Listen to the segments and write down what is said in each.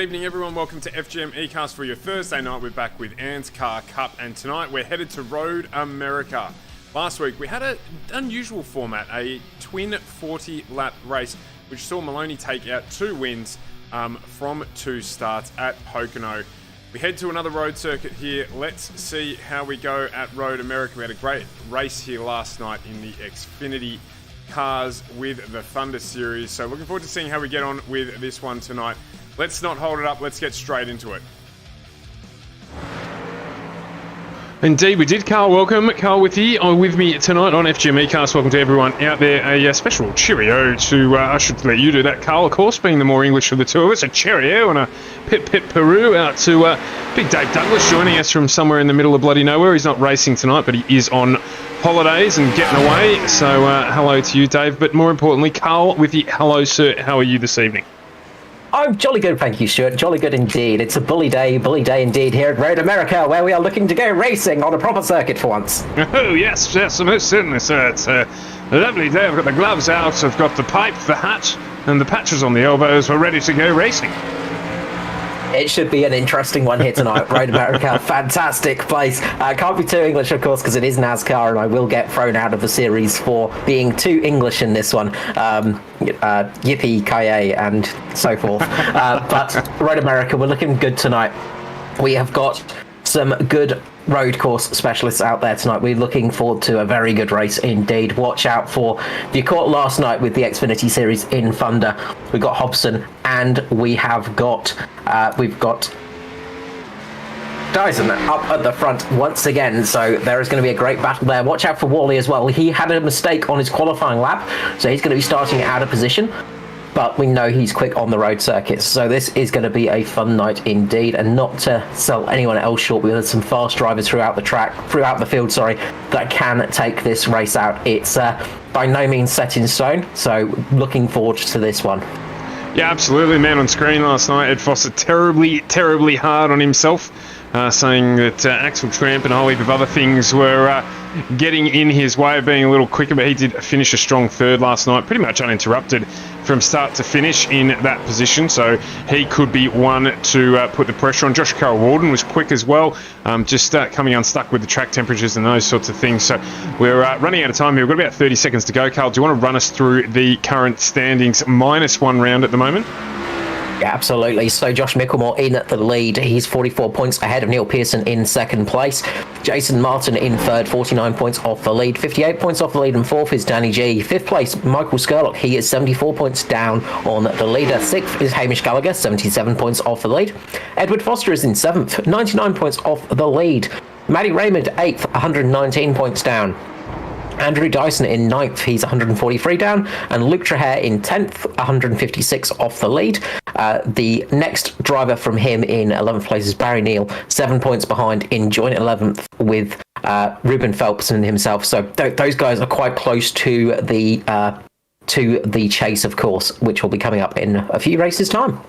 evening, everyone. Welcome to FGM eCast for your Thursday night. We're back with ANZCAR Cup, and tonight we're headed to Road America. Last week we had an unusual format, a twin 40-lap race, which saw Maloney take out 2 wins from 2 starts at Pocono. We head to another road circuit here. Let's see how we go at Road America. We had a great race here last night in the Xfinity cars with the Thunder Series. So looking forward to seeing how we get on with this one tonight. Let's not hold it up. Let's get straight into it. Indeed, we did. Carl, welcome. Carl with me tonight on FGM eCast. Welcome to everyone out there. A special cheerio to, I should let you do that, Carl, of course, being the more English of the two of us. A cheerio and a pip Peru out to Big Dave Douglas joining us from somewhere in the middle of bloody nowhere. He's not racing tonight, but he is on holidays and getting away. So hello to you, Dave. But more importantly, Carl with the hello, sir. How are you this evening? I'm jolly good, thank you, Stuart. Jolly good indeed. It's a bully day indeed here at Road America, where we are looking to go racing on a proper circuit for once. Oh, yes, most certainly, sir. It's a lovely day. I've got the gloves out, I've got the pipe, the hat, and the patches on the elbows. We're ready to go racing. It should be an interesting one here tonight. Road America, fantastic place. Can't be too English, of course, because it is NASCAR, and I will get thrown out of the series for being too English in this one. Yippee, ki-yay, and so forth. But Road America, we're looking good tonight. We have got some good road course specialists out there tonight. We're looking forward to a very good race indeed. Watch out for, if you caught last night with the Xfinity Series in Thunder, we've got Hobson, and we've got Dyson up at the front once again, so there is going to be a great battle there. Watch out for Wally as well. He had a mistake on his qualifying lap, so he's going to be starting out of position, but we know he's quick on the road circuits, so this is going to be a fun night indeed. And not to sell anyone else short, we had some fast drivers throughout the field, that can take this race out. It's by no means set in stone, so looking forward to this one. Yeah, absolutely. Man on screen last night, Ed Foster terribly hard on himself, saying that Axel Tramp and a whole heap of other things were getting in his way of being a little quicker, but he did finish a strong third last night, pretty much uninterrupted from start to finish in that position, so he could be one to put the pressure on. Josh Carroll-Walden was quick as well, just coming unstuck with the track temperatures and those sorts of things. So we're running out of time here. We've got about 30 seconds to go. Carl, do you want to run us through the current standings -1 round at the moment? Yeah, absolutely. So Josh Micklemore in at the lead. He's 44 points ahead of Neil Pearson in second place. Jason Martin in third, 49 points off the lead. 58 points off the lead, and fourth is Danny G. Fifth place, Michael Skurlock. He is 74 points down on the leader. Sixth is Hamish Gallagher, 77 points off the lead. Edward Foster is in seventh, 99 points off the lead. Matty Raymond, eighth, 119 points down. Andrew Dyson in 9th, he's 143 down, and Luke Trahair in 10th, 156 off the lead. The next driver from him in 11th place is Barry Neal, 7 points behind in joint 11th with Ruben Phelps and himself. So those guys are quite close to the chase, of course, which will be coming up in a few races' time.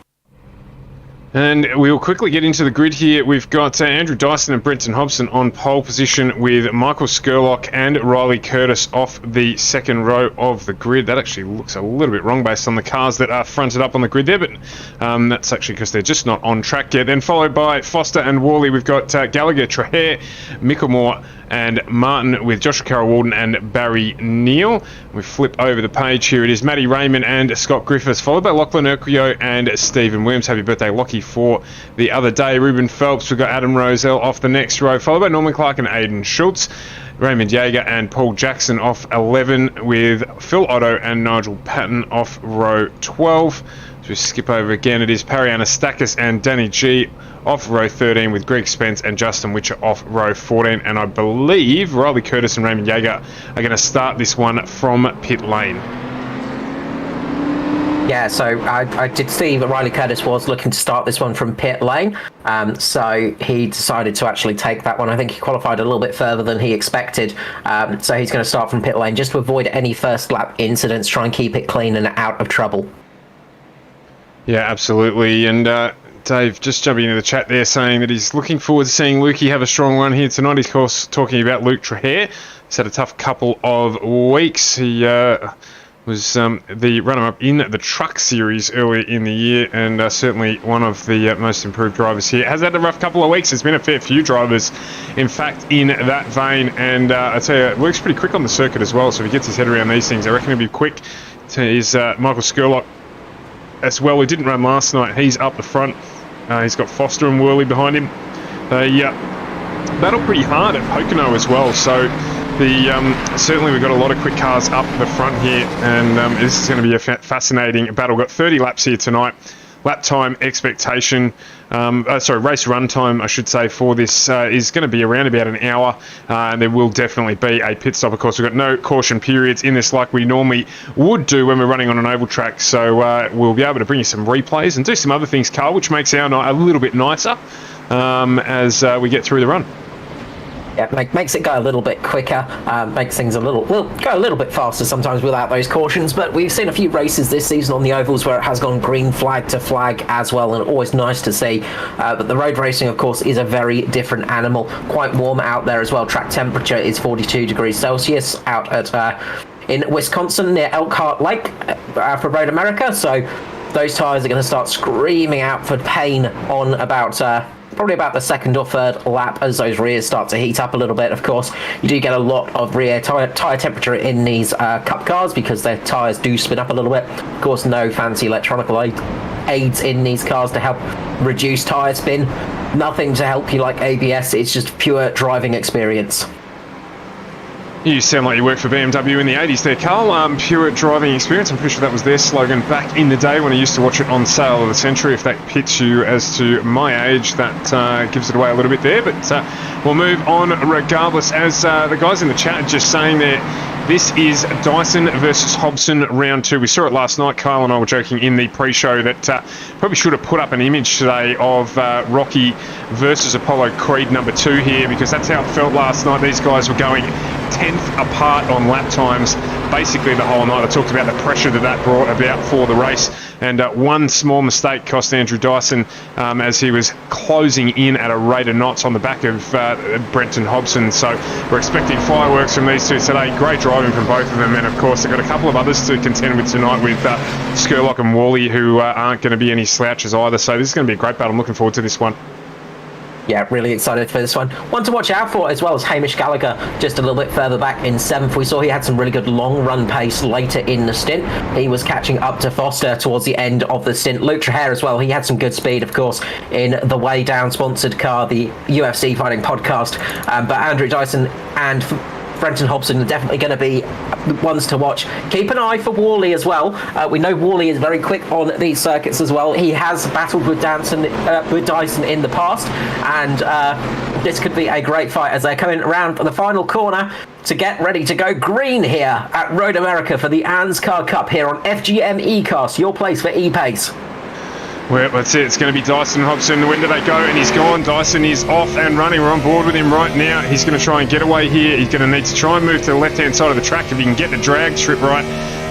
And we'll quickly get into the grid here. We've got Andrew Dyson and Brenton Hobson on pole position, with Michael Skurlock and Riley Curtis off the second row of the grid. That actually looks a little bit wrong based on the cars that are fronted up on the grid there, but that's actually because they're just not on track yet. Then followed by Foster and Worley, we've got Gallagher, Trahair, Micklemore and Martin, with Joshua Carroll-Walden and Barry Neal. We flip over the page here. It is Matty Raymond and Scott Griffiths, followed by Lachlan Urquio and Stephen Williams. Happy birthday, Lockie, for the other day. Ruben Phelps, we've got Adam Roselle off the next row, followed by Norman Clark and Aidan Schultz. Raymond Yeager and Paul Jackson off 11, with Phil Otto and Nigel Patton off row 12. So we skip over again. It is Parry Anastakis and Danny G off row 13, with Greg Spence and Justin Witcher off row 14. And I believe Riley Curtis and Raymond Yeager are going to start this one from pit lane. Yeah, so I did see that Riley Curtis was looking to start this one from pit lane, so he decided to actually take that one. I think he qualified a little bit further than he expected, so he's going to start from pit lane just to avoid any first lap incidents, try and keep it clean and out of trouble. Yeah, absolutely. And Dave, just jumping into the chat there, saying that he's looking forward to seeing Lukey have a strong run here tonight. He's, of course, talking about Luke Trahair. He's had a tough couple of weeks. He was the runner-up in the Truck Series earlier in the year, and certainly one of the most improved drivers here. Has had a rough couple of weeks. There's been a fair few drivers, in fact, in that vein, and I tell you, it works pretty quick on the circuit as well, so if he gets his head around these things, I reckon he'll be quick. Is Michael Skurlock as well, who didn't run last night. He's up the front. He's got Foster and Worley behind him. They battle pretty hard at Pocono as well, so certainly we've got a lot of quick cars up the front here, and this is going to be a fascinating battle. We've got 30 laps here tonight. Lap time expectation, race run time, I should say, for this is going to be around about an hour, and there will definitely be a pit stop. Of course, we've got no caution periods in this like we normally would do when we're running on an oval track, so we'll be able to bring you some replays and do some other things, Carl, which makes our night a little bit nicer as we get through the run. Yeah, makes it go a little bit quicker, makes things go a little bit faster sometimes without those cautions, but we've seen a few races this season on the ovals where it has gone green flag to flag as well, and always nice to see. But the road racing, of course, is a very different animal. Quite warm out there as well. Track temperature is 42 degrees Celsius out at in Wisconsin near Elkhart Lake for Road America, so those tyres are going to start screaming out for pain on about probably about the second or third lap as those rears start to heat up a little bit. Of course, you do get a lot of rear tyre temperature in these Cup cars because their tyres do spin up a little bit. Of course, no fancy electronic aids in these cars to help reduce tyre spin. Nothing to help you like ABS. It's just pure driving experience. You sound like you worked for BMW in the 80s there, Carl. Pure driving experience. I'm pretty sure that was their slogan back in the day when I used to watch it on Sale of the Century. If that hits you as to my age, that gives it away a little bit there. But we'll move on regardless. As the guys in the chat are just saying there, this is Dyson versus Hobson round 2. We saw it last night. Kyle and I were joking in the pre-show that probably should have put up an image today of Rocky versus Apollo Creed number 2 here, because that's how it felt last night. These guys were going 10th apart on lap times basically the whole night. I talked about the pressure that brought about for the race, and one small mistake cost Andrew Dyson as he was closing in at a rate of knots on the back of Brenton Hobson. So we're expecting fireworks from these two today. Great driving from both of them, and of course they've got a couple of others to contend with tonight with Skurlock and Worley, who aren't going to be any slouches either. So this is going to be a great battle. I'm looking forward to this one. Yeah, really excited for this one. One to watch out for as well as Hamish Gallagher, just a little bit further back in 7th. We saw he had some really good long run pace later in the stint. He was catching up to Foster towards the end of the stint. Luke Traher as well, he had some good speed, of course, in the Way Down sponsored car, the UFC Fighting Podcast. But Andrew Dyson and Brenton Hobson are definitely going to be the ones to watch. Keep an eye for Worley as well. We know Worley is very quick on these circuits as well. He has battled with Dyson in the past, and this could be a great fight as they're coming around the final corner to get ready to go green here at Road America for the ANZCAR Cup here on FGM eCast, your place for e-pace. Well, that's it. It's going to be Dyson and Hobson. When do they go? And he's gone. Dyson is off and running. We're on board with him right now. He's going to try and get away here. He's going to need to try and move to the left-hand side of the track if he can get the drag strip right.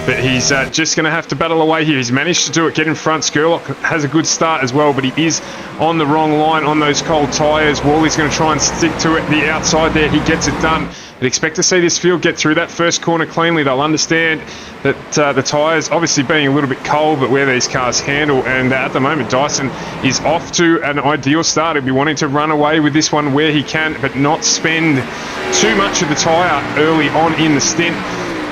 But he's just going to have to battle away here. He's managed to do it, get in front. Skurlock has a good start as well, but he is on the wrong line on those cold tyres. Worley's going to try and stick to it. The outside there, he gets it done. But expect to see this field get through that first corner cleanly. They'll understand that the tyres obviously being a little bit cold, but where these cars handle. And at the moment, Dyson is off to an ideal start. He'll be wanting to run away with this one where he can, but not spend too much of the tyre early on in the stint.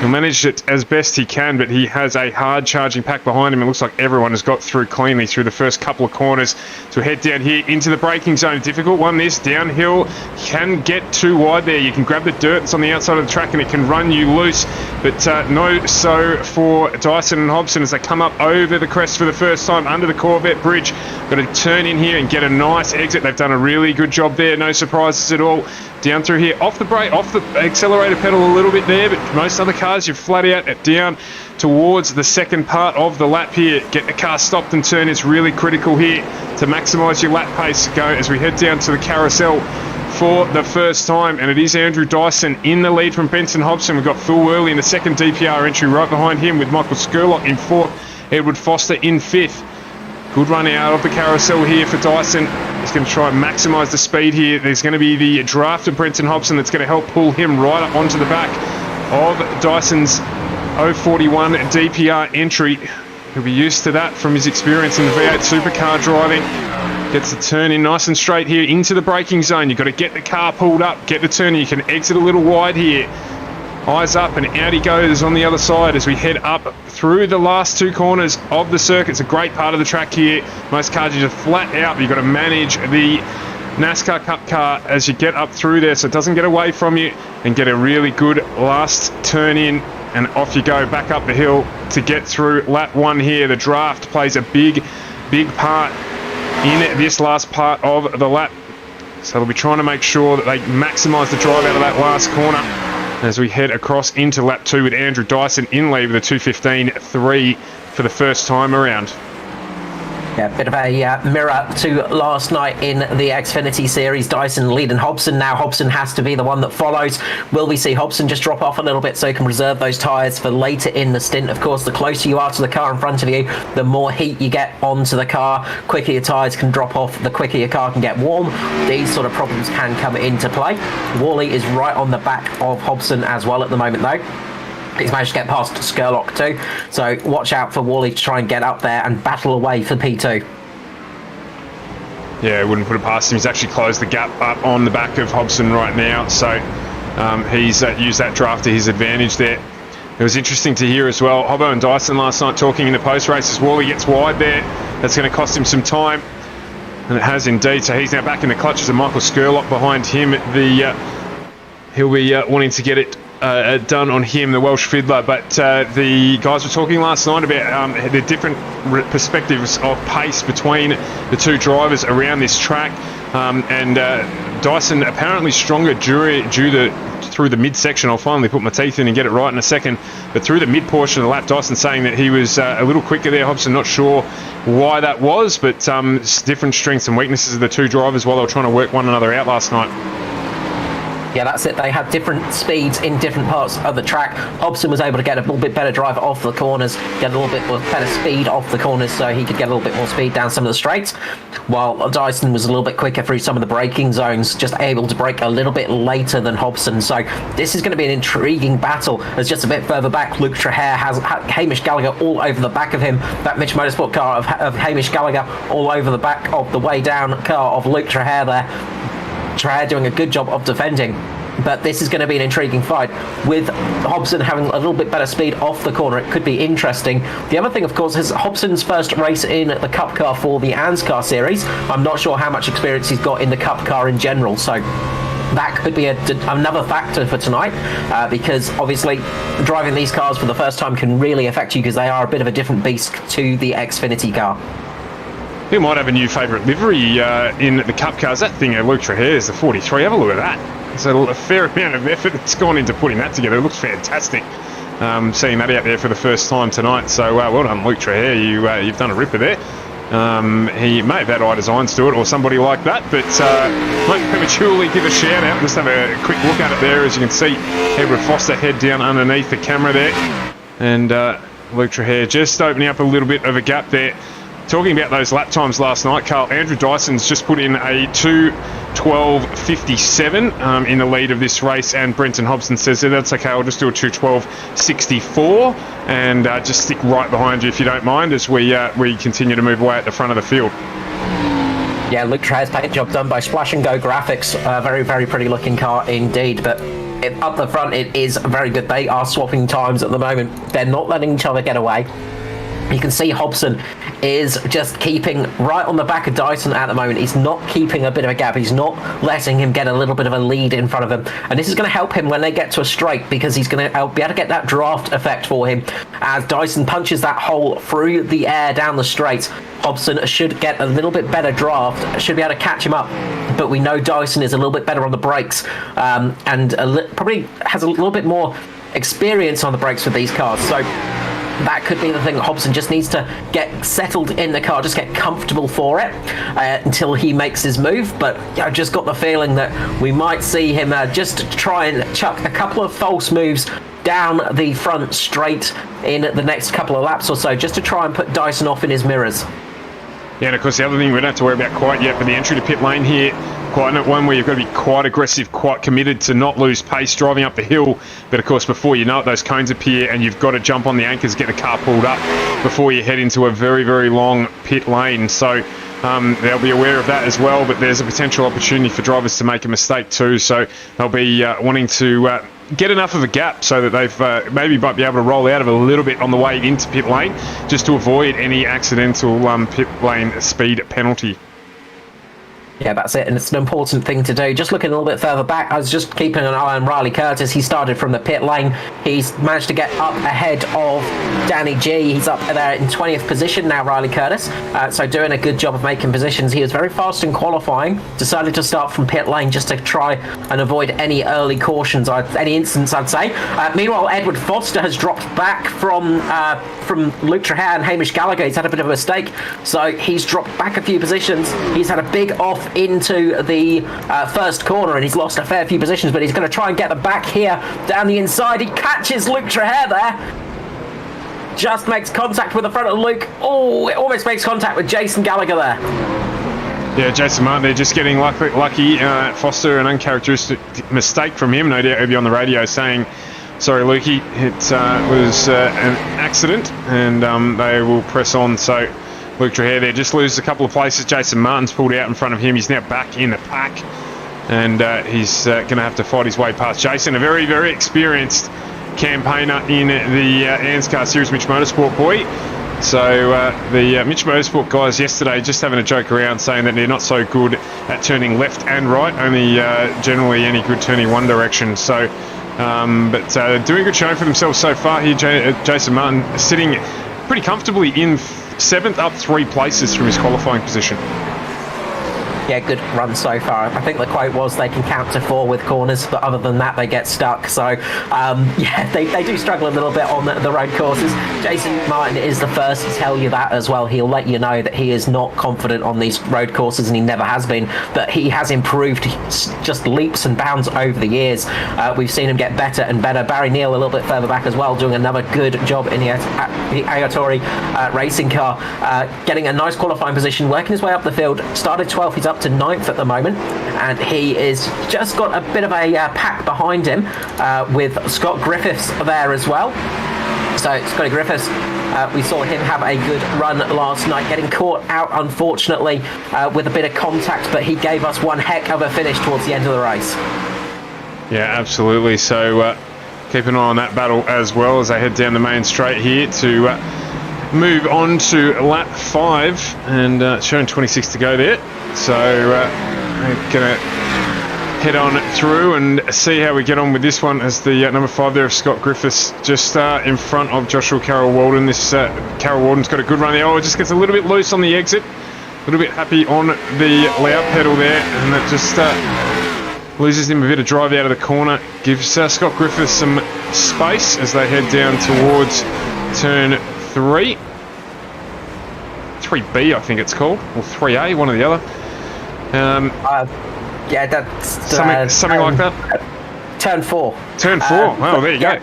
He'll manage it as best he can, but he has a hard charging pack behind him. It looks like everyone has got through cleanly through the first couple of corners to head down here into the braking zone. Difficult one, this downhill can get too wide there. You can grab the dirt that's on the outside of the track and it can run you loose, but no so for Dyson and Hobson as they come up over the crest for the first time under the Corvette Bridge. Got to turn in here and get a nice exit. They've done a really good job there, no surprises at all. Down through here, off the brake, off the accelerator pedal a little bit there, but most other cars you're flat out down towards the second part of the lap here. Get the car stopped and turn is really critical here to maximise your lap pace. Go as we head down to the carousel for the first time, and it is Andrew Dyson in the lead from Benson Hobson. We've got Phil Worley in the second DPR entry right behind him with Michael Skurlock in 4th, Edward Foster in 5th. Good run out of the carousel here for Dyson. He's going to try and maximise the speed here. There's going to be the draft of Brenton Hobson that's going to help pull him right up onto the back of Dyson's 041 DPR entry. He'll be used to that from his experience in the V8 supercar driving. Gets the turn in nice and straight here into the braking zone. You've got to get the car pulled up, get the turn in. You can exit a little wide here. Eyes up and out he goes on the other side as we head up through the last two corners of the circuit. It's a great part of the track here. Most cars are just flat out, but you've got to manage the NASCAR Cup car as you get up through there so it doesn't get away from you, and get a really good last turn in, and off you go back up the hill to get through lap one here. The draft plays a big part in this last part of the lap, so they'll be trying to make sure that they maximise the drive out of that last corner as we head across into lap two with Andrew Dyson in lead with a 2:15.3 for the first time around. Yeah, bit of a mirror to last night in the Xfinity Series. Dyson leading Hobson. Now Hobson has to be the one that follows. Will we see Hobson just drop off a little bit so he can reserve those tyres for later in the stint? Of course, the closer you are to the car in front of you, the more heat you get onto the car. Quicker your tyres can drop off, the quicker your car can get warm. These sort of problems can come into play. Worley is right on the back of Hobson as well at the moment, though. He's managed to get past Skurlock too, so watch out for Worley to try and get up there and battle away for P2. Yeah, wouldn't put it past him. He's actually closed the gap up on the back of Hobson right now, so he's used that draft to his advantage there. It was interesting to hear as well, Hobbo and Dyson last night talking in the post-race as Worley gets wide there. That's going to cost him some time, and it has indeed. So he's now back in the clutches of Michael Skurlock behind him. He'll be wanting to get it done on him, the Welsh fiddler, but the guys were talking last night about the different perspectives of pace between the two drivers around this track, and Dyson apparently stronger through the midsection. I'll finally put my teeth in and get it right in a second, but through the mid portion of the lap, Dyson saying that he was a little quicker there. Hobson not sure why that was, but different strengths and weaknesses of the two drivers while they were trying to work one another out last night. Yeah, that's it. They had different speeds in different parts of the track. Hobson was able to get a little bit better drive off the corners, get a little bit more better speed off the corners so he could get a little bit more speed down some of the straights, while Dyson was a little bit quicker through some of the braking zones, just able to brake a little bit later than Hobson. So this is going to be an intriguing battle, as just a bit further back, Luke Traher has Hamish Gallagher all over the back of him. That Mitch Motorsport car of Hamish Gallagher all over the back of the way down car of Luke Traher there. Traher doing a good job of defending, but this is going to be an intriguing fight with Hobson having a little bit better speed off the corner. It could be interesting. The other thing, of course, is Hobson's first race in the Cup car for the ANZCAR series. I'm not sure how much experience he's got in the Cup car in general, so that could be another factor for tonight, because obviously driving these cars for the first time can really affect you, because they are a bit of a different beast to the Xfinity car. He might have a new favourite livery in the Cup cars. That thing Luke Traher's, the 43. Have a look at that. There's a fair amount of effort that's gone into putting that together. It looks fantastic. Seeing that out there for the first time tonight. So well done, Luke Traher. You've done a ripper there. He may have had iDesign to it or somebody like that, but might prematurely give a shout out. Just have a quick look at it there. As you can see, Edward Foster head down underneath the camera there, and Luke Traher just opening up a little bit of a gap there. Talking about those lap times last night, Carl, Andrew Dyson's just put in a 2:12.57 in the lead of this race, and Brenton Hobson says that's okay, I'll just do a 2:12.64 and just stick right behind you if you don't mind, as we continue to move away at the front of the field. Yeah, Luke Traher's paint job done by Splash and Go Graphics. Very, very pretty looking car indeed, but up the front it is very good. They are swapping times at the moment. They're not letting each other get away. You can see Hobson is just keeping right on the back of Dyson at the moment. He's not keeping a bit of a gap. He's not letting him get a little bit of a lead in front of him. And this is going to help him when they get to a straight, because he's going to be able to get that draft effect for him. As Dyson punches that hole through the air down the straight, Hobson should get a little bit better draft, should be able to catch him up. But we know Dyson is a little bit better on the brakes, and probably has a little bit more experience on the brakes with these cars. So that could be the thing. Hobson just needs to get settled in the car, just get comfortable for it until he makes his move. But I've just got the feeling that we might see him just try and chuck a couple of false moves down the front straight in the next couple of laps or so, just to try and put Dyson off in his mirrors. Yeah, and of course the other thing we don't have to worry about quite yet, but the entry to pit lane here quite one where you've got to be quite aggressive, quite committed to not lose pace driving up the hill. But of course, before you know it, those cones appear and you've got to jump on the anchors, get the car pulled up before you head into a very, very long pit lane. So they'll be aware of that as well, but there's a potential opportunity for drivers to make a mistake too. So they'll be wanting to get enough of a gap so that they've maybe might be able to roll out of a little bit on the way into pit lane, just to avoid any accidental pit lane speed penalty. Yeah, that's it, and it's an important thing to do. Just looking a little bit further back, I was just keeping an eye on Riley Curtis. He started from the pit lane. He's managed to get up ahead of Danny G. He's up there in 20th position now, Riley Curtis. So doing a good job of making positions. He was very fast in qualifying. Decided to start from pit lane just to try and avoid any early cautions, any incidents, I'd say. Meanwhile, Edward Foster has dropped back from Luke Traherne and Hamish Gallagher. He's had a bit of a mistake, so he's dropped back a few positions. He's had a big off into the first corner, and he's lost a fair few positions, but he's going to try and get the back here down the inside. He catches Luke Traherne there, just makes contact with the front of Luke. Oh, it almost makes contact with Jason Gallagher there. Yeah, Jason Martin, they're just getting lucky. Foster, an uncharacteristic mistake from him. No doubt he'll be on the radio saying, sorry Lukey, it was an accident, and they will press on. So Luke Traherne there just loses a couple of places. Jason Martin's pulled out in front of him. He's now back in the pack, and he's going to have to fight his way past Jason, a very, very experienced campaigner in the ANZCAR Series Mitch Motorsport boy. So the Mitch Motorsport guys yesterday just having a joke around saying that they're not so good at turning left and right, only generally any good turning one direction. So but doing a good showing for themselves so far here. Jason Martin sitting pretty comfortably in 7th, up 3 places from his qualifying position. Yeah, good run so far. I think the quote was they can count to 4 with corners, but other than that, they get stuck. So, yeah, they do struggle a little bit on the road courses. Jason Martin is the first to tell you that as well. He'll let you know that he is not confident on these road courses, and he never has been, but he has improved just leaps and bounds over the years. We've seen him get better and better. Barry Neal a little bit further back as well, doing another good job in the Ayatollah racing car, getting a nice qualifying position, working his way up the field. Started 12th, he's up to 9th at the moment, and he is just got a bit of a pack behind him with Scott Griffiths there as well. So Scotty Griffiths, we saw him have a good run last night, getting caught out unfortunately with a bit of contact, but he gave us one heck of a finish towards the end of the race. Yeah, absolutely. So keep an eye on that battle as well as they head down the main straight here to move on to lap 5, and showing 26 to go there. So we're going to head on through and see how we get on with this one, as the number 5 there of Scott Griffiths just in front of Joshua Carroll Walden. This Carroll Walden's got a good run there. Oh, it just gets a little bit loose on the exit, a little bit happy on the loud pedal there, and that just loses him a bit of drive out of the corner. Gives Scott Griffiths some space as they head down towards turn 3. 3B, I think it's called, or 3A, one or the other. Yeah, that's something like that. Turn 4. Turn 4. Wow, there you go.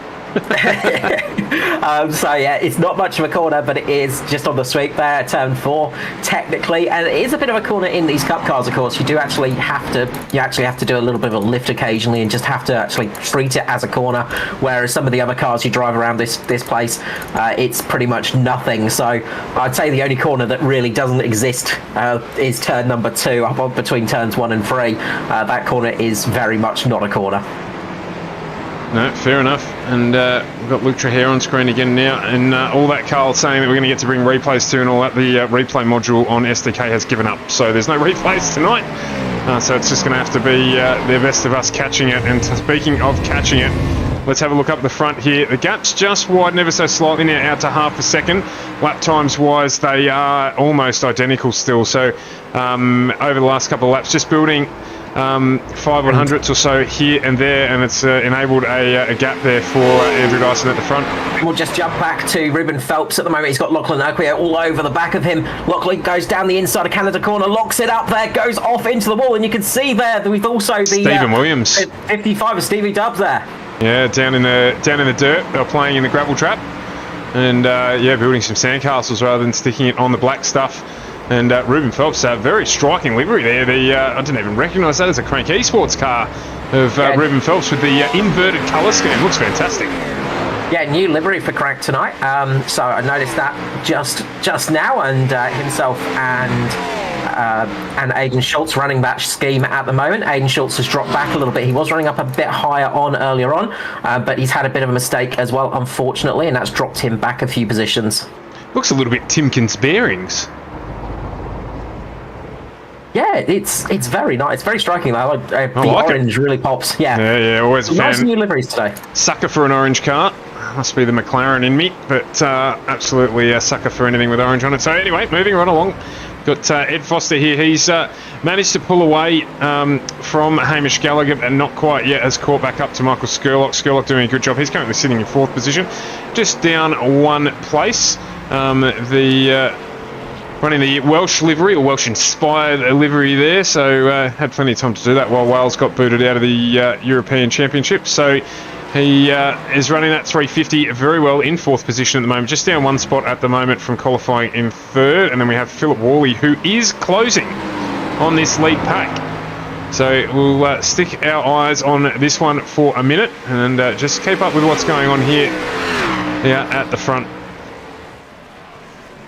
So yeah, it's not much of a corner, but it is just on the sweep there, turn 4 technically, and it is a bit of a corner in these cup cars. Of course, you actually have to do a little bit of a lift occasionally, and just have to actually treat it as a corner. Whereas some of the other cars you drive around this place, it's pretty much nothing. So I'd say the only corner that really doesn't exist is turn number 2, up between turns 1 and 3. That corner is very much not a corner. No, fair enough. And we've got Luke Traherne on screen again now, and all that Carl saying that we're going to get to bring replays to and all that. The replay module on SDK has given up, so there's no replays tonight. So it's just going to have to be the best of us catching it. And speaking of catching it, let's have a look up the front here. The gap's just widened ever so slightly now, out to half a second. Lap times wise, they are almost identical still. So over the last couple of laps, just building 5/100ths or so here and there, and it's enabled a gap there for Andrew Dyson at the front. We'll just jump back to Ruben Phelps at the moment. He's got Lachlan Oquia all over the back of him. Lachlan goes down the inside of Canada corner, locks it up there, goes off into the wall, and you can see there that we've also the Stephen Williams 55 of Stevie Dubs there. Yeah, down in the dirt. They're playing in the gravel trap, and yeah, building some sandcastles rather than sticking it on the black stuff. And Ruben Phelps, very striking livery there. I didn't even recognise that as a Crank Esports car of Ruben Phelps with the inverted colour scheme. Looks fantastic. Yeah, new livery for Crank tonight. So I noticed that just now, and himself and Aiden Schultz running that scheme at the moment. Aiden Schultz has dropped back a little bit. He was running up a bit higher on earlier on, but he's had a bit of a mistake as well, unfortunately, and that's dropped him back a few positions. Looks a little bit Timkins bearings. Yeah, it's very nice. It's very striking. I like the orange really pops. Yeah, yeah, always a fan. Nice new liveries today. Sucker for an orange car. Must be the McLaren in me, but absolutely a sucker for anything with orange on it. So anyway, moving right along. Got Ed Foster here. He's managed to pull away from Hamish Gallagher, and not quite yet has caught back up to Michael Skurlock. Skurlock doing a good job. He's currently sitting in 4th position, just down 1 place. Running the Welsh livery, or Welsh-inspired livery there, so had plenty of time to do that while Wales got booted out of the European Championship. So he is running that 350 very well in 4th position at the moment, just down 1 spot at the moment from qualifying in 3rd. And then we have Philip Worley, who is closing on this lead pack. So we'll stick our eyes on this one for a minute and just keep up with what's going on here at the front.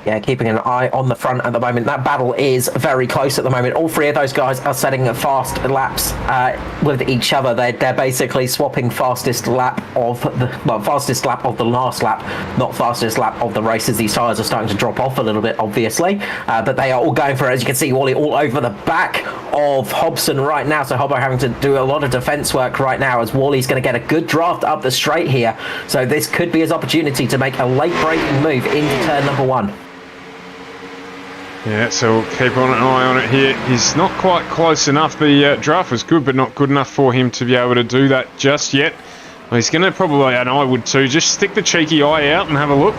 Yeah, keeping an eye on the front at the moment. That battle is very close at the moment. All 3 of those guys are setting fast laps with each other. They're basically swapping fastest lap of the last lap, not fastest lap of the race, as these tyres are starting to drop off a little bit, obviously. But they are all going for it. As you can see, Wally all over the back of Hobson right now. So Hobbo having to do a lot of defence work right now, as Wally's going to get a good draft up the straight here. So this could be his opportunity to make a late braking move into turn number 1. Yeah, so we'll keep an eye on it here. He's not quite close enough. The draft was good, but not good enough for him to be able to do that just yet. Well, he's going to probably, and I would too, just stick the cheeky eye out and have a look.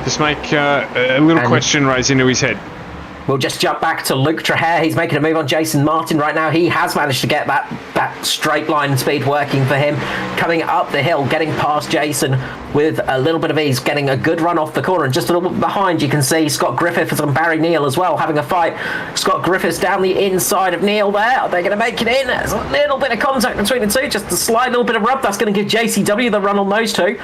Just make a little question raise into his head. We'll just jump back to Luke Trahere. He's making a move on Jason Martin right now. He has managed to get that straight line speed working for him. Coming up the hill, getting past Jason with a little bit of ease, getting a good run off the corner. And just a little bit behind, you can see Scott Griffiths and Barry Neal as well having a fight. Scott Griffiths down the inside of Neal there. Are they going to make it in? There's a little bit of contact between the two, just a slight little bit of rub. That's going to give JCW the run on those two.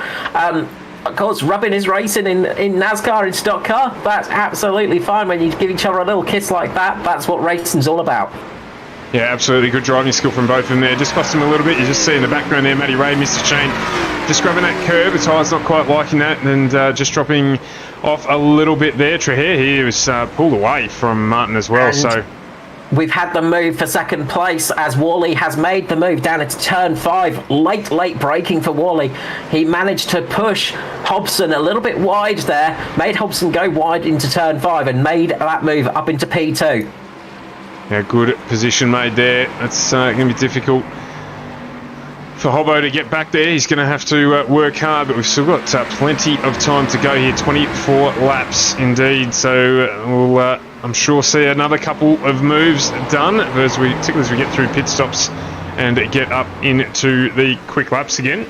Of course, rubbing is racing in NASCAR, in stock car. That's absolutely fine when you give each other a little kiss like that. That's what racing's all about. Yeah, absolutely. Good driving skill from both of them there. Just cost him a little bit. You just see in the background there, Matty Ray, Mr. Chain, just grabbing that curve. The tyre's not quite liking that, and just dropping off a little bit there. Trahere here was pulled away from Martin as well. So we've had the move for 2nd place, as Worley has made the move down into turn 5. Late braking for Worley. He managed to push Hobson a little bit wide there, made Hobson go wide into turn 5 and made that move up into P2. Yeah, good position made there. It's going to be difficult for Hobbo to get back there. He's going to have to work hard, but we've still got plenty of time to go here. 24 laps indeed. So we'll, I'm sure, see another couple of moves done, particularly as we get through pit stops and get up into the quick laps again.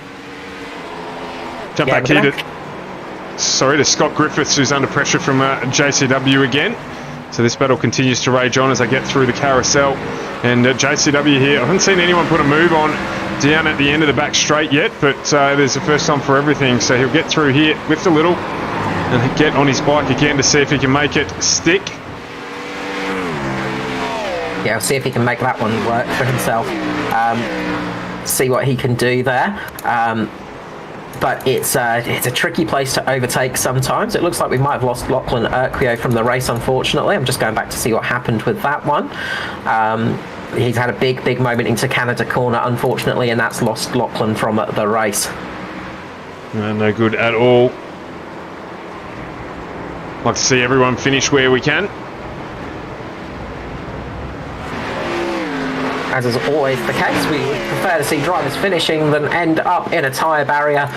Jump back here to Scott Griffiths, who's under pressure from JCW again. So this battle continues to rage on as I get through the carousel. And JCW here, I haven't seen anyone put a move on down at the end of the back straight yet, but there's a first time for everything. So he'll get through here, lift a little, and get on his bike again to see if he can make it stick. Yeah, I'll see if he can make that one work for himself. See what he can do there. But it's a tricky place to overtake sometimes. It looks like we might have lost Lachlan Urquio from the race, unfortunately. I'm just going back to see what happened with that one. He's had a big moment into Canada corner, unfortunately, and that's lost Lachlan from the race. No good at all. Like to see everyone finish where we can. As is always the case, we prefer to see drivers finishing than end up in a tyre barrier.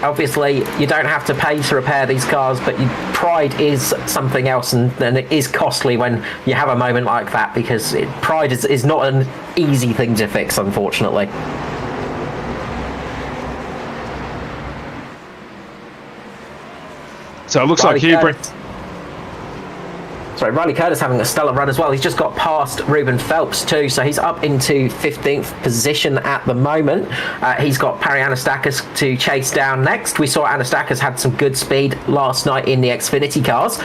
Obviously, you don't have to pay to repair these cars, but pride is something else, and it is costly when you have a moment like that, because pride is not an easy thing to fix, unfortunately. So it looks like here, Brent. Sorry, Riley Curtis having a stellar run as well. He's just got past Ruben Phelps too, so he's up into 15th position at the moment. He's got Parry Anastakis to chase down next. We saw Anastakis had some good speed last night in the Xfinity cars.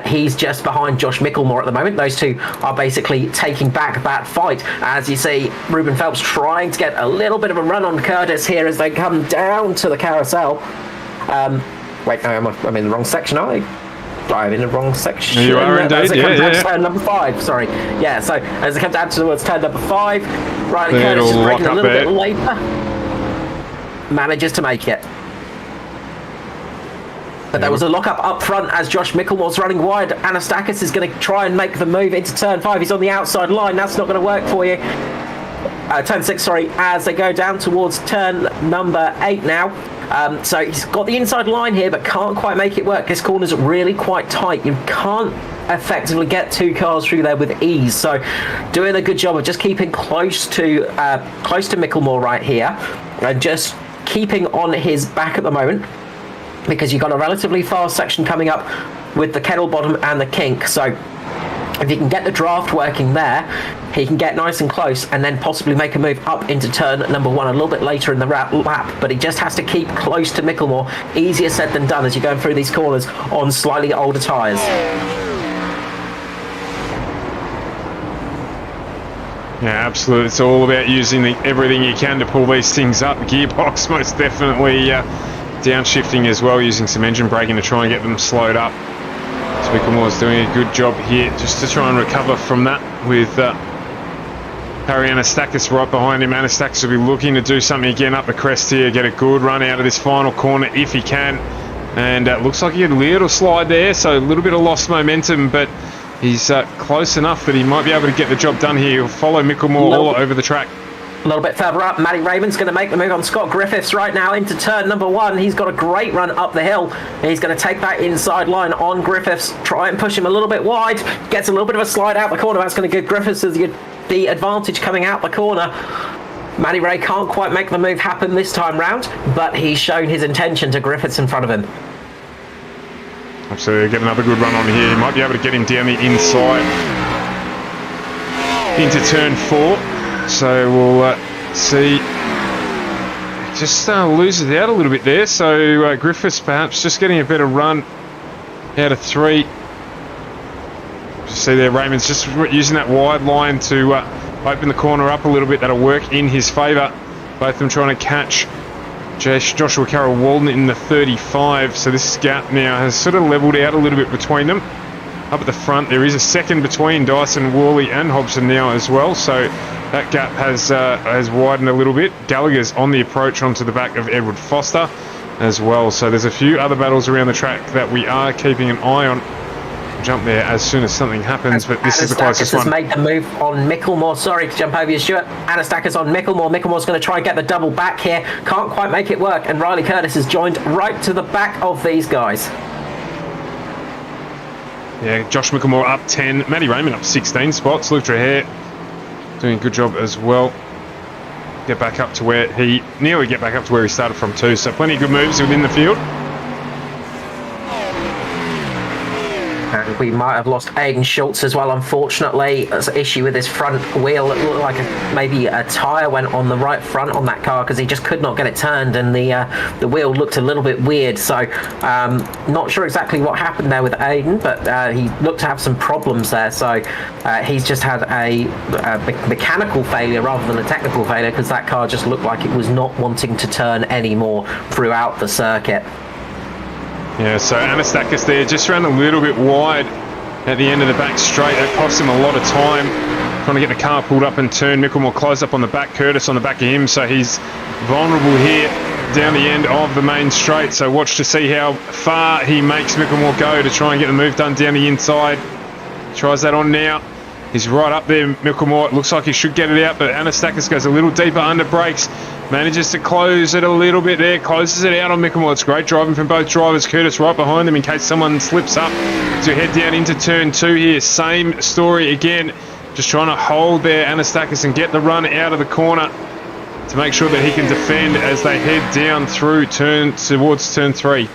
He's just behind Josh Micklemore at the moment. Those two are basically taking back that fight. As you see, Ruben Phelps trying to get a little bit of a run on Curtis here as they come down to the carousel. Wait, no, I'm in the wrong section, aren't I? I'm in the wrong section. You are indeed, yeah. Turn number 5, sorry. Yeah, so as it comes down towards turn number 5, Riley It'll Curtis is braking a lock little up bit later. Manages to make it. But there was a lock-up up front as Josh Micklemore's running wide. Anastakis is going to try and make the move into turn 5. He's on the outside line. That's not going to work for you. Turn 6, sorry, as they go down towards turn number 8 now. So he's got the inside line here, but can't quite make it work. This corner's really quite tight. You can't effectively get two cars through there with ease. So doing a good job of just keeping close to Micklemore right here, and just keeping on his back at the moment, because you've got a relatively fast section coming up with the kettle bottom and the kink. So if you can get the draft working there, he can get nice and close and then possibly make a move up into turn number 1 a little bit later in the lap. But he just has to keep close to Micklemore. Easier said than done as you're going through these corners on slightly older tyres. Yeah, absolutely. It's all about using everything you can to pull these things up. The gearbox most definitely downshifting as well, using some engine braking to try and get them slowed up. Micklemore's doing a good job here just to try and recover from that, with Parry Anastakis right behind him. Anastakis will be looking to do something again up the crest here, get a good run out of this final corner if he can. And looks like he had a little slide there, so a little bit of lost momentum, but he's close enough that he might be able to get the job done here. He'll follow Micklemore all over the track. A little bit further up, Matty Raymond's going to make the move on Scott Griffiths right now into turn number 1. He's got a great run up the hill. He's going to take that inside line on Griffiths, try and push him a little bit wide. Gets a little bit of a slide out the corner. That's going to give Griffiths the advantage coming out the corner. Matty Ray can't quite make the move happen this time round, but he's shown his intention to Griffiths in front of him. Absolutely, get another good run on here. He might be able to get him down the inside into turn 4. So we'll see. Just loses out a little bit there. So Griffiths perhaps just getting a better run out of 3. Just see there, Raymond's just using that wide line to open the corner up a little bit. That'll work in his favour. Both of them trying to catch Joshua Carroll Walden in the 35. So this gap now has sort of levelled out a little bit between them. Up at the front, there is a second between Dyson, Worley and Hobson now as well. So that gap has widened a little bit. Gallagher's on the approach onto the back of Edward Foster as well. So there's a few other battles around the track that we are keeping an eye on. Jump there as soon as something happens, but this is the closest one. Has made the move on Micklemore. Sorry to jump over you, Stuart. Anastakis on Micklemore. Micklemore's going to try and get the double back here. Can't quite make it work, and Riley Curtis has joined right to the back of these guys. Yeah, Josh Micklemore up 10. Matty Raymond up 16 spots. Luke Trahere doing a good job as well. Get back up to where he started from too. So plenty of good moves within the field. And we might have lost Aidan Schultz as well, unfortunately. There's an issue with his front wheel. It looked like maybe a tyre went on the right front on that car because he just could not get it turned, and the wheel looked a little bit weird. So not sure exactly what happened there with Aidan, but he looked to have some problems there. So he's just had a mechanical failure rather than a technical failure, because that car just looked like it was not wanting to turn anymore throughout the circuit. Yeah, so Anastakis there just ran a little bit wide at the end of the back straight. That cost him a lot of time trying to get the car pulled up and turn. Micklemore close up on the back, Curtis on the back of him, so he's vulnerable here down the end of the main straight. So watch to see how far he makes Micklemore go to try and get the move done down the inside. Tries that on now. He's right up there, Micklemore. It looks like he should get it out, but Anastakis goes a little deeper under brakes. Manages to close it a little bit there. Closes it out on Micklemore. It's great driving from both drivers. Curtis right behind them in case someone slips up to head down into turn 2 here. Same story again. Just trying to hold there, Anastakis, and get the run out of the corner to make sure that he can defend as they head down through towards turn 3.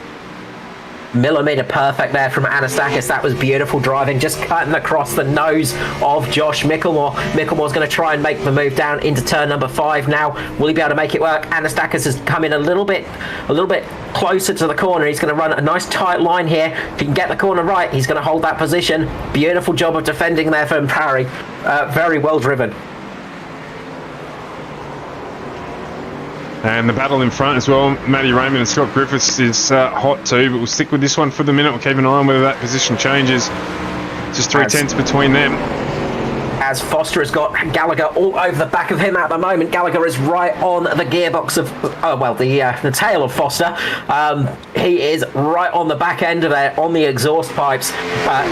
millimetre perfect there from Anastakis. That was beautiful driving, just cutting across the nose of Josh Micklemore. Micklemore's going to try and make the move down into turn number 5 now. Will he be able to make it work? Anastakis has come in a little bit closer to the corner. He's going to run a nice tight line here. If he can get the corner right, he's going to hold that position. Beautiful job of defending there from Parry. Very well driven. And the battle in front as well, Matty Raymond and Scott Griffiths is hot too, but we'll stick with this one for the minute. We'll keep an eye on whether that position changes. Just 3/10 between them. As Foster has got Gallagher all over the back of him at the moment. Gallagher is right on the gearbox of, the tail of Foster. He is right on the back end of there, on the exhaust pipes,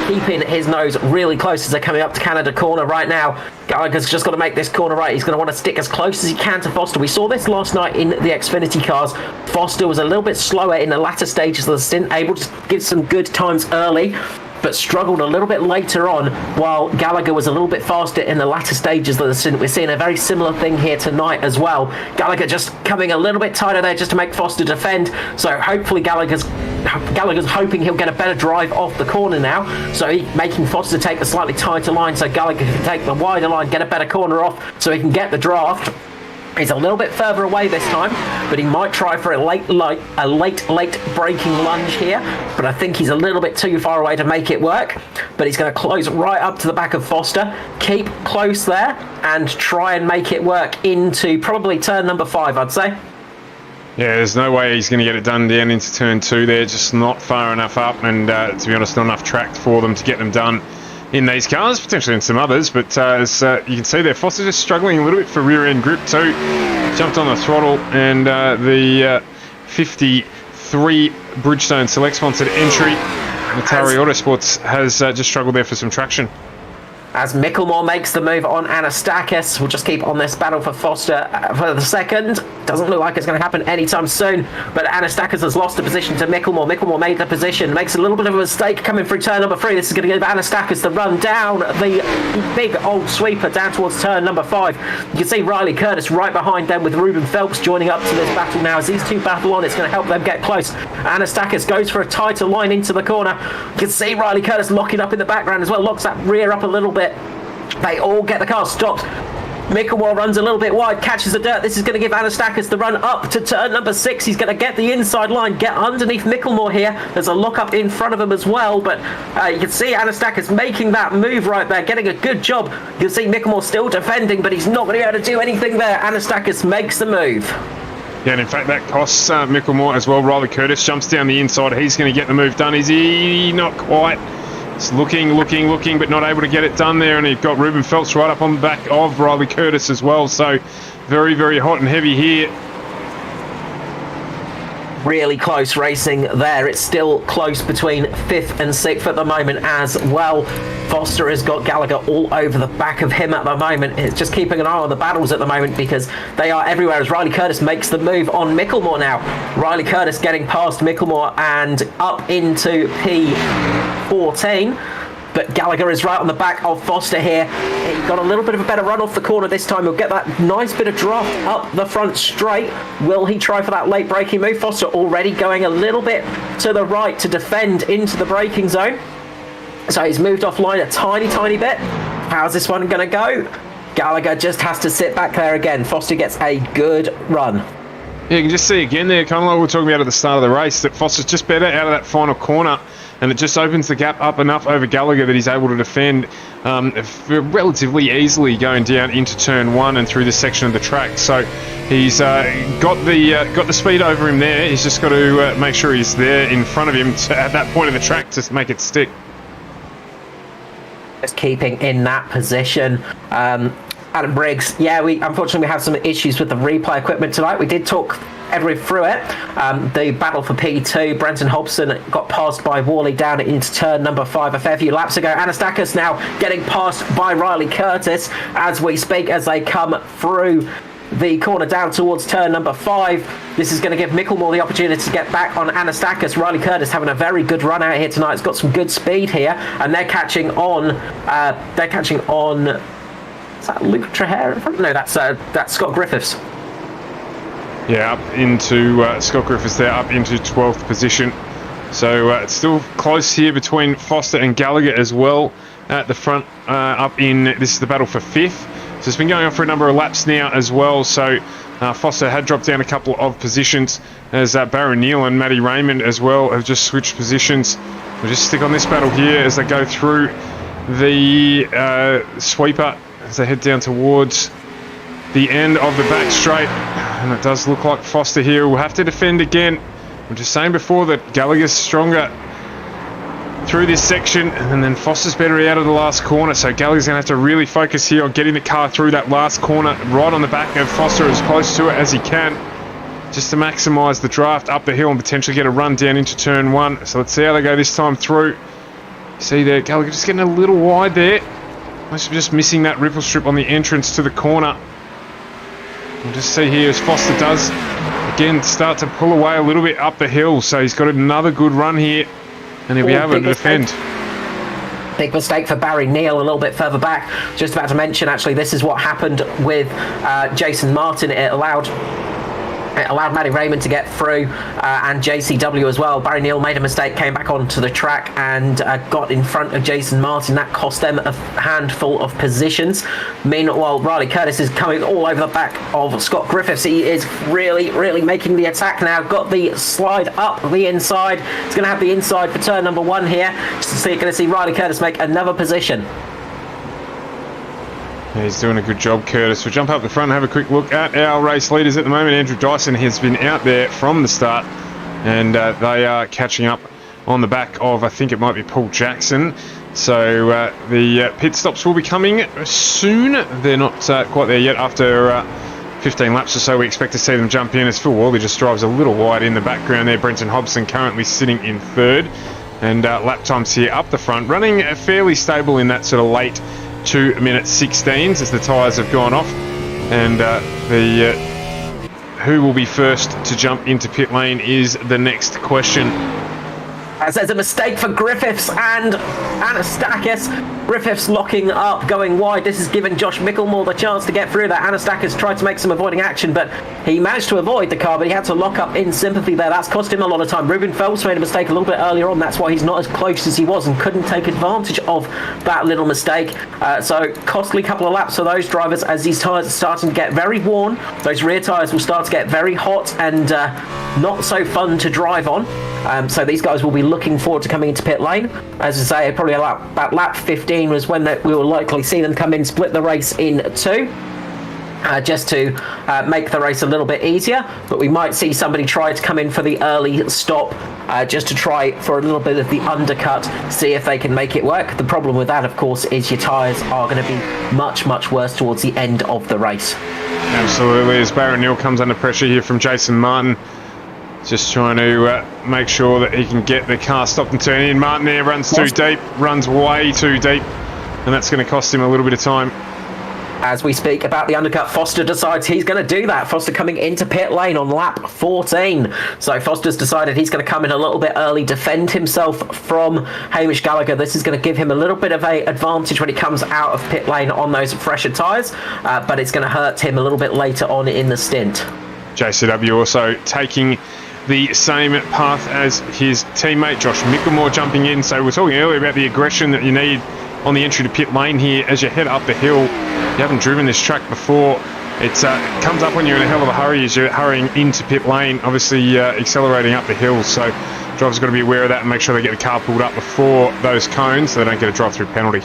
keeping his nose really close as they're coming up to Canada corner right now. Gallagher's just got to make this corner right. He's going to want to stick as close as he can to Foster. We saw this last night in the Xfinity cars. Foster was a little bit slower in the latter stages of the stint, able to give some good times early, but struggled a little bit later on, while Gallagher was a little bit faster in the latter stages of the stint. We're seeing a very similar thing here tonight as well. Gallagher just coming a little bit tighter there just to make Foster defend. So hopefully Gallagher's hoping he'll get a better drive off the corner now. So making Foster take the slightly tighter line so Gallagher can take the wider line, get a better corner off so he can get the draft. He's a little bit further away this time, but he might try for a late braking lunge here. But I think he's a little bit too far away to make it work. But he's going to close right up to the back of Foster, keep close there, and try and make it work into probably turn number 5, I'd say. Yeah, there's no way he's going to get it done down into turn 2 there. Just not far enough up, and to be honest, not enough track for them to get them done in these cars, potentially in some others, but as you can see there, Foster just struggling a little bit for rear end grip too. Jumped on the throttle, and the 53 Bridgestone Select sponsored entry, Atari Autosports, has just struggled there for some traction. As Micklemore makes the move on Anastakis, we'll just keep on this battle for Foster for the second. Doesn't look like it's going to happen anytime soon, but Anastakis has lost the position to Micklemore. Micklemore made the position, makes a little bit of a mistake coming through turn number 3. This is going to give Anastakis the run down the big old sweeper down towards turn number 5. You can see Riley Curtis right behind them with Ruben Phelps joining up to this battle now. As these two battle on, it's going to help them get close. Anastakis goes for a tighter line into the corner. You can see Riley Curtis locking up in the background as well, locks that rear up a little bit. They all get the car stopped. Micklemore runs a little bit wide, catches the dirt. This is going to give Anastakis the run up to turn number 6. He's going to get the inside line, get underneath Micklemore here. There's a lock up in front of him as well, but you can see Anastakis making that move right there, getting a good job. You can see Micklemore still defending, but he's not going to be able to do anything there. Anastakis makes the move. Yeah, and in fact that costs Micklemore as well. Riley Curtis jumps down the inside. He's going to get the move done. Is he? Not quite. It's looking, but not able to get it done there. And you've got Ruben Phelps right up on the back of Riley Curtis as well. So very, very hot and heavy here. Really close racing there. It's still close between 5th and 6th at the moment as well. Foster has got Gallagher all over the back of him at the moment. It's just keeping an eye on the battles at the moment because they are everywhere as Riley Curtis makes the move on Micklemore now. Riley Curtis getting past Micklemore and up into P14. But Gallagher is right on the back of Foster here. He got a little bit of a better run off the corner this time. He'll get that nice bit of draft up the front straight. Will he try for that late braking move? Foster already going a little bit to the right to defend into the braking zone. So he's moved offline a tiny bit. How's this one going to go? Gallagher just has to sit back there again. Foster gets a good run. Yeah, you can just see again there, kind of like we were talking about at the start of the race, that Foster's just better out of that final corner. And it just opens the gap up enough over Gallagher that he's able to defend relatively easily going down into turn 1 and through this section of the track. So he's got the speed over him there. He's just got to make sure he's there in front of him at that point of the track to make it stick. Just keeping in that position. Adam Briggs, unfortunately we have some issues with the replay equipment tonight. We did talk through it. The battle for P2, Brenton Hobson got passed by Worley down into turn number 5 a fair few laps ago. Anastakis now getting passed by Riley Curtis as we speak, as they come through the corner down towards turn number 5. This is going to give Micklemore the opportunity to get back on Anastakis. Riley Curtis having a very good run out here tonight. It's got some good speed here, and they're catching on. Is that Luke Traher in front? No, that's Scott Griffiths. Yeah, up into Scott Griffiths there, up into 12th position. So it's still close here between Foster and Gallagher as well at the front. This is the battle for 5th. So it's been going on for a number of laps now as well. So Foster had dropped down a couple of positions as Barry Neal and Matty Raymond as well have just switched positions. We'll just stick on this battle here as they go through the sweeper as they head down towards the end of the back straight. And it does look like Foster here will have to defend again. I'm just saying before that Gallagher's stronger through this section, and then Foster's better out of the last corner, so Gallagher's going to have to really focus here on getting the car through that last corner, right on the back of Foster, as close to it as he can, just to maximise the draft up the hill and potentially get a run down into turn 1. So let's see how they go this time through. See there, Gallagher just getting a little wide there. Must be just missing that ripple strip on the entrance to the corner. We'll just see here as Foster does, again, start to pull away a little bit up the hill, so he's got another good run here. And he'll be able to defend. Big mistake for Barry Neal a little bit further back. Just about to mention, actually, this is what happened with Jason Martin. It allowed Matty Raymond to get through, and JCW as well. Barry Neal made a mistake, came back onto the track and got in front of Jason Martin. That cost them a handful of positions. Meanwhile, Riley Curtis is coming all over the back of Scott Griffiths. He is really making the attack now. Got the slide up the inside. He's going to have the inside for turn number 1 here. Just going to see Riley Curtis make another position. Yeah, he's doing a good job, Curtis. We'll jump up the front and have a quick look at our race leaders at the moment. Andrew Dyson has been out there from the start, and they are catching up on the back of, I think it might be Paul Jackson. So the pit stops will be coming soon. They're not quite there yet. After 15 laps or so, we expect to see them jump in as Phil Worley just drives a little wide in the background there. Brenton Hobson currently sitting in 3rd, and lap times here up the front, running fairly stable in that sort of late 2 minutes 16s as the tyres have gone off, and who will be first to jump into pit lane is the next question. As there's a mistake for Griffiths and Anastakis. Griffiths locking up, going wide. This has given Josh Micklemore the chance to get through that. Anastakis tried to make some avoiding action, but he managed to avoid the car, but he had to lock up in sympathy there. That's cost him a lot of time. Ruben Phelps made a mistake a little bit earlier on. That's why he's not as close as he was and couldn't take advantage of that little mistake. So costly couple of laps for those drivers as these tyres are starting to get very worn. Those rear tyres will start to get very hot and not so fun to drive on. So these guys will be looking forward to coming into pit lane. As I say, probably about lap 15 was when we will likely see them come in, split the race in 2. Just to make the race a little bit easier, but we might see somebody try to come in for the early stop just to try for a little bit of the undercut, see if they can make it work. The problem with that, of course, is your tyres are going to be much worse towards the end of the race. Absolutely, as Barry Neal comes under pressure here from Jason Martin, just trying to make sure that he can get the car stopped and turn in. Martin there runs too deep, runs way too deep, and that's going to cost him a little bit of time. As we speak about the undercut, Foster decides he's going to do that. Foster coming into pit lane on lap 14. So Foster's decided he's going to come in a little bit early, defend himself from Hamish Gallagher. This is going to give him a little bit of an advantage when he comes out of pit lane on those fresher tyres, but it's going to hurt him a little bit later on in the stint. JCW also taking the same path as his teammate Josh Micklemore jumping in. So we're talking earlier about the aggression that you need on the entry to pit lane here as you head up the hill. You haven't driven this track before. It comes up when you're in a hell of a hurry as you're hurrying into pit lane, obviously accelerating up the hill. So drivers got to be aware of that and make sure they get the car pulled up before those cones so they don't get a drive-through penalty.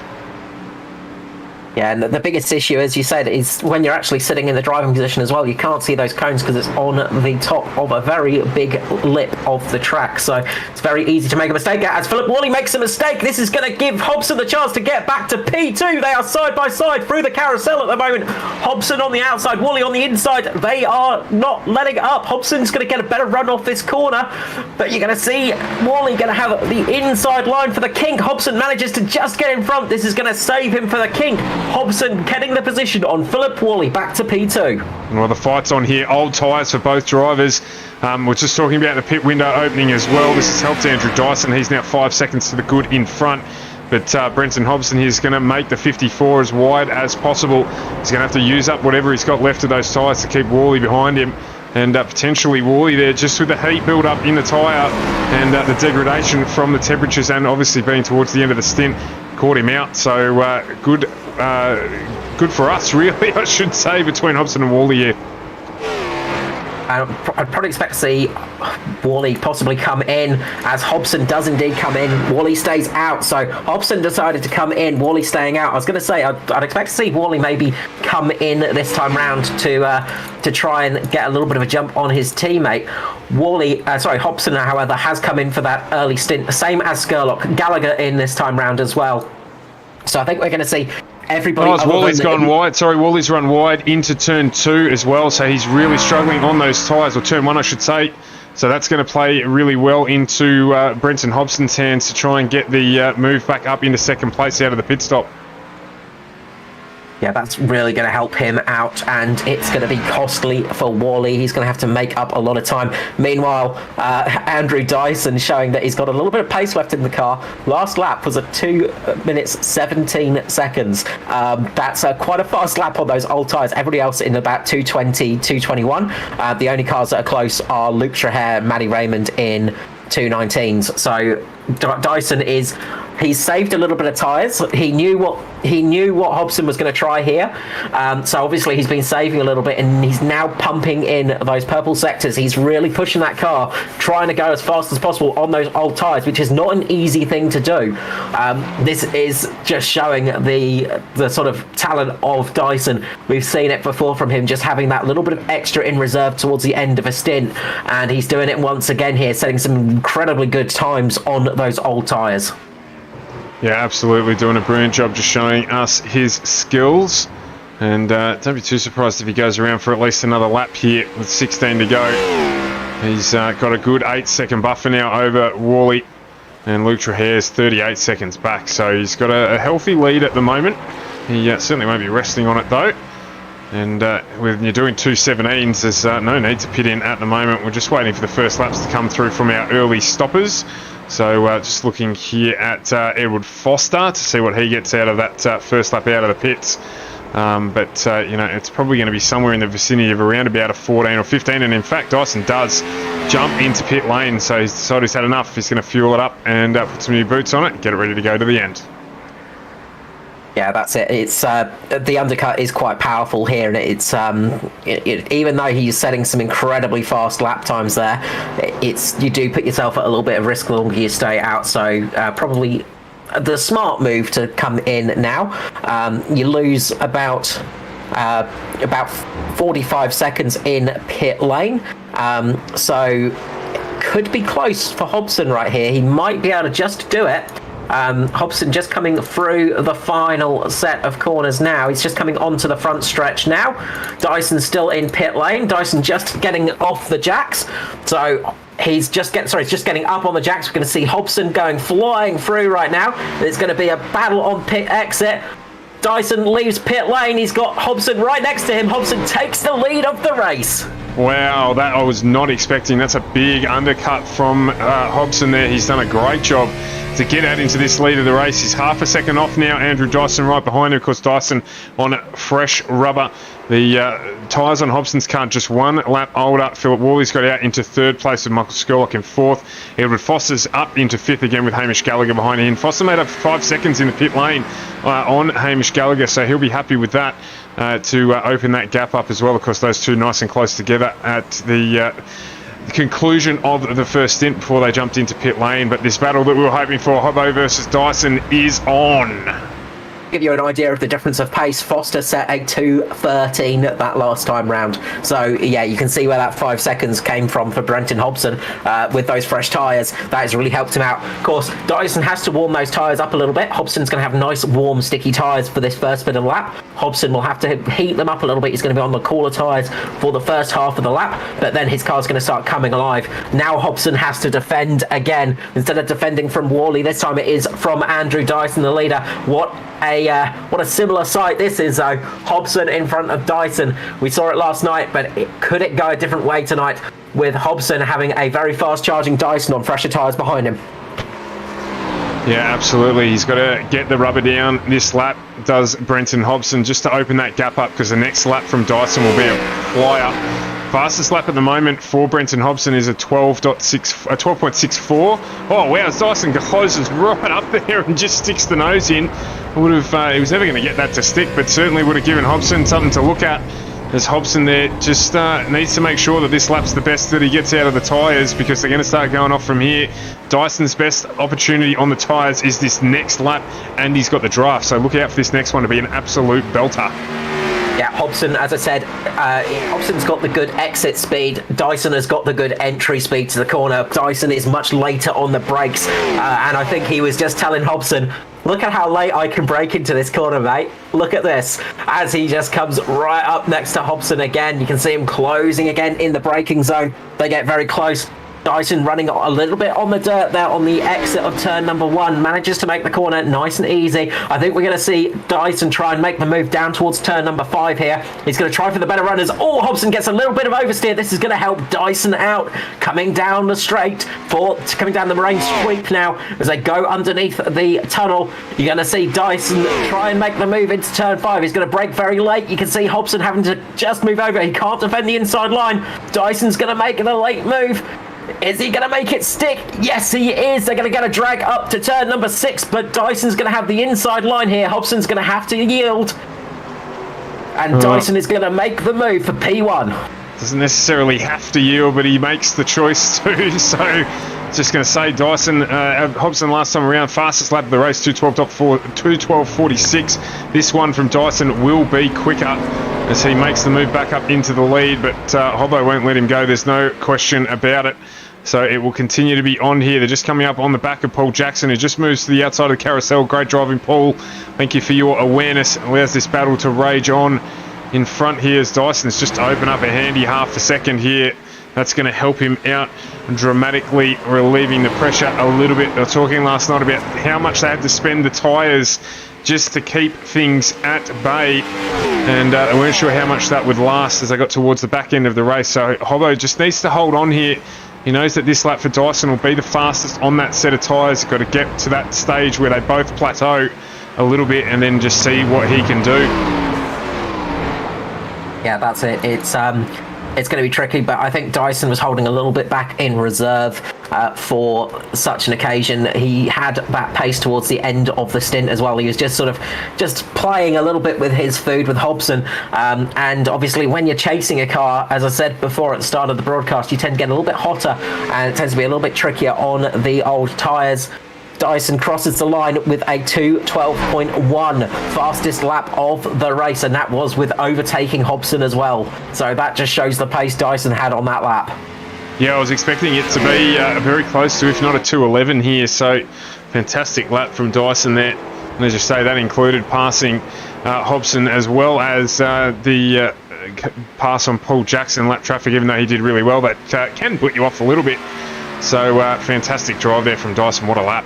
Yeah, and the biggest issue, as you said, is when you're actually sitting in the driving position as well. You can't see those cones because it's on the top of a very big lip of the track. So it's very easy to make a mistake. As Philip Worley makes a mistake, this is going to give Hobson the chance to get back to P2. They are side by side through the carousel at the moment. Hobson on the outside, Worley on the inside. They are not letting up. Hobson's going to get a better run off this corner, but you're going to see Worley going to have the inside line for the kink. Hobson manages to just get in front. This is going to save him for the kink. Hobson getting the position on Philip Worley, back to P2. Well, the fight's on here. Old tyres for both drivers. We're just talking about the pit window opening as well. This has helped Andrew Dyson. He's now 5 seconds to the good in front. But Brenton Hobson here is going to make the 54 as wide as possible. He's going to have to use up whatever he's got left of those tyres to keep Worley behind him. and potentially Worley there, just with the heat build up in the tyre and the degradation from the temperatures, and obviously being towards the end of the stint, caught him out. So good for us, really, I should say, between Hobson and Worley here. I'd probably expect to see Worley possibly come in, as Hobson does indeed come in. Worley stays out, so Hobson decided to come in, Worley staying out. I was going to say, I'd expect to see Worley maybe come in this time round to try and get a little bit of a jump on his teammate. Hobson, however, has come in for that early stint, same as Skurlock. Gallagher in this time round as well. So I think we're going to see everybody. Worley's gone wide. Sorry, Worley's run wide into turn 2 as well, so he's really struggling on those tyres, or turn 1 I should say. So that's going to play really well into Brenton Hobson's hands to try and get the move back up into second place out of the pit stop. Yeah, that's really going to help him out, and it's going to be costly for Worley. He's going to have to make up a lot of time. Meanwhile, Andrew Dyson showing that he's got a little bit of pace left in the car. Last lap was at 2 minutes 17 seconds. That's quite a fast lap on those old tyres. Everybody else in about 2:20, 2:21. The only cars that are close are Luke Trahair, Matty Raymond in 2:19s. So Dyson he's saved a little bit of tyres. He knew what Hobson was going to try here. So obviously he's been saving a little bit, and he's now pumping in those purple sectors. He's really pushing that car, trying to go as fast as possible on those old tyres, which is not an easy thing to do. This is just showing the sort of talent of Dyson. We've seen it before from him, just having that little bit of extra in reserve towards the end of a stint, and he's doing it once again here, setting some incredibly good times on those old tyres. Yeah, absolutely, doing a brilliant job just showing us his skills. And don't be too surprised if he goes around for at least another lap here with 16 to go. He's got a good 8-second buffer now over Worley, and Luke Trahair's 38 seconds back. So he's got a healthy lead at the moment. He certainly won't be resting on it though. And when you're doing 2:17s, there's no need to pit in at the moment. We're just waiting for the first laps to come through from our early stoppers. So just looking here at Edward Foster to see what he gets out of that first lap out of the pits. You know, it's probably going to be somewhere in the vicinity of around about a 14 or 15. And in fact, Dyson does jump into pit lane. So he's decided he's had enough. He's going to fuel it up and put some new boots on it and get it ready to go to the end. Yeah, that's it. It's the undercut is quite powerful here, and it's even though he's setting some incredibly fast lap times there, you do put yourself at a little bit of risk the longer you stay out. So probably the smart move to come in now. You lose about 45 seconds in pit lane, so could be close for Hobson right here. He might be able to just do it. Hobson just coming through the final set of corners now. He's just coming onto the front stretch now. Dyson still in pit lane. Dyson just getting off the jacks. So he's just getting up on the jacks. We're going to see Hobson flying through right now. It's going to be a battle on pit exit. Dyson leaves pit lane. He's got Hobson right next to him. Hobson takes the lead of the race. Wow, that I was not expecting. That's a big undercut from Hobson there. He's done a great job to get out into this lead of the race. He's half a second off now. Andrew Dyson right behind him. Of course, Dyson on fresh rubber. The tyres on Hobson's car just 1 lap older. Philip Worley's got out into 3rd place with Michael Skurlock in 4th. Edward Foster's up into 5th again with Hamish Gallagher behind him. Foster made up 5 seconds in the pit lane on Hamish Gallagher, so he'll be happy with that to open that gap up as well. Of course, those two nice and close together at the conclusion of the first stint before they jumped into pit lane. But this battle that we were hoping for, Hobbo versus Dyson, is on. Give you an idea of the difference of pace, Foster set a 2:13 that last time round. So yeah, you can see where that 5 seconds came from for Brenton Hobson with those fresh tyres. That has really helped him out. Of course, Dyson has to warm those tyres up a little bit. Hobson's going to have nice, warm, sticky tyres for this first bit of the lap. Hobson will have to heat them up a little bit. He's going to be on the cooler tyres for the first half of the lap, but then his car's going to start coming alive. Now Hobson has to defend again. Instead of defending from Worley, this time it is from Andrew Dyson, the leader. What a similar sight this is, though. Hobson in front of Dyson. We saw it last night, but could it go a different way tonight with Hobson having a very fast charging Dyson on fresher tyres behind him? Yeah, absolutely. He's got to get the rubber down this lap, does Brenton Hobson, just to open that gap up, because the next lap from Dyson will be a flyer for fastest lap at the moment for Brenton Hobson is a 12.64. Oh wow, Dyson closes right up there and just sticks the nose in. Would have he was never going to get that to stick, but certainly would have given Hobson something to look at. As Hobson there just needs to make sure that this lap's the best that he gets out of the tyres, because they're going to start going off from here. Dyson's best opportunity on the tyres is this next lap, and he's got the draft, so look out for this next one to be an absolute belter. Yeah, Hobson, as I said, Hobson's got the good exit speed. Dyson has got the good entry speed to the corner. Dyson is much later on the brakes, and I think he was just telling Hobson, look at how late I can brake into this corner, mate. Look at this. As he just comes right up next to Hobson again. You can see him closing again in the braking zone. They get very close. Dyson running a little bit on the dirt there on the exit of turn number 1. Manages to make the corner nice and easy. I think we're going to see Dyson try and make the move down towards turn number 5 here. He's going to try for the better runners. Oh, Hobson gets a little bit of oversteer. This is going to help Dyson out. Coming down the straight, coming down the marine sweep now as they go underneath the tunnel. You're going to see Dyson try and make the move into turn 5. He's going to brake very late. You can see Hobson having to just move over. He can't defend the inside line. Dyson's going to make the late move. Is he going to make it stick? Yes, he is. They're going to get a drag up to turn number 6, but Dyson's going to have the inside line here. Hobson's going to have to yield. And Dyson is going to make the move for P1. Doesn't necessarily have to yield, but he makes the choice to. So, just going to say, Dyson, Hobson last time around, fastest lap of the race, 2:12.46. This one from Dyson will be quicker as he makes the move back up into the lead, but Hobbo won't let him go. There's no question about it. So it will continue to be on here. They're just coming up on the back of Paul Jackson, who just moves to the outside of the carousel. Great driving, Paul. Thank you for your awareness. Allows this battle to rage on in front here as Dyson's just open up a handy half a second here. That's going to help him out, dramatically relieving the pressure a little bit. They were talking last night about how much they had to spend the tyres just to keep things at bay, and they weren't sure how much that would last as they got towards the back end of the race. So Hobbo just needs to hold on here. He knows that this lap for Dyson will be the fastest on that set of tyres. Got to get to that stage where they both plateau a little bit and then just see what he can do. Yeah, that's it. It's going to be tricky, but I think Dyson was holding a little bit back in reserve for such an occasion. He had that pace towards the end of the stint as well. He was just playing a little bit with his food with Hobson, and obviously when you're chasing a car, as I said before at the start of the broadcast, you tend to get a little bit hotter and it tends to be a little bit trickier on the old tyres. Dyson crosses the line with a 2:12.1, fastest lap of the race, and that was with overtaking Hobson as well. So that just shows the pace Dyson had on that lap. Yeah, I was expecting it to be very close to, if not a 2:11 here. So fantastic lap from Dyson there. And as you say, that included passing Hobson as well as the pass on Paul Jackson lap traffic, even though he did really well. That can put you off a little bit. So fantastic drive there from Dyson. What a lap.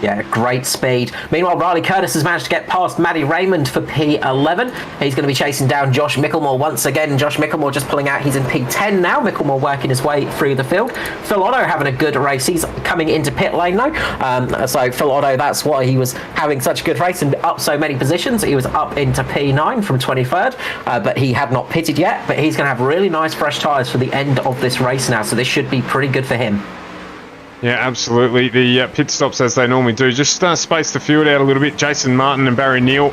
Yeah, great speed. Meanwhile, Riley Curtis has managed to get past Matty Raymond for P11. He's going to be chasing down Josh Micklemore once again. Josh Micklemore just pulling out. He's in P10 now. Micklemore working his way through the field. Phil Otto having a good race. He's coming into pit lane now. So Phil Otto, that's why he was having such a good race and up so many positions. He was up into P9 from 23rd, but he had not pitted yet. But he's going to have really nice fresh tyres for the end of this race now. So this should be pretty good for him. Yeah, absolutely. The pit stops, as they normally do, just space the field out a little bit. Jason Martin and Barry Neal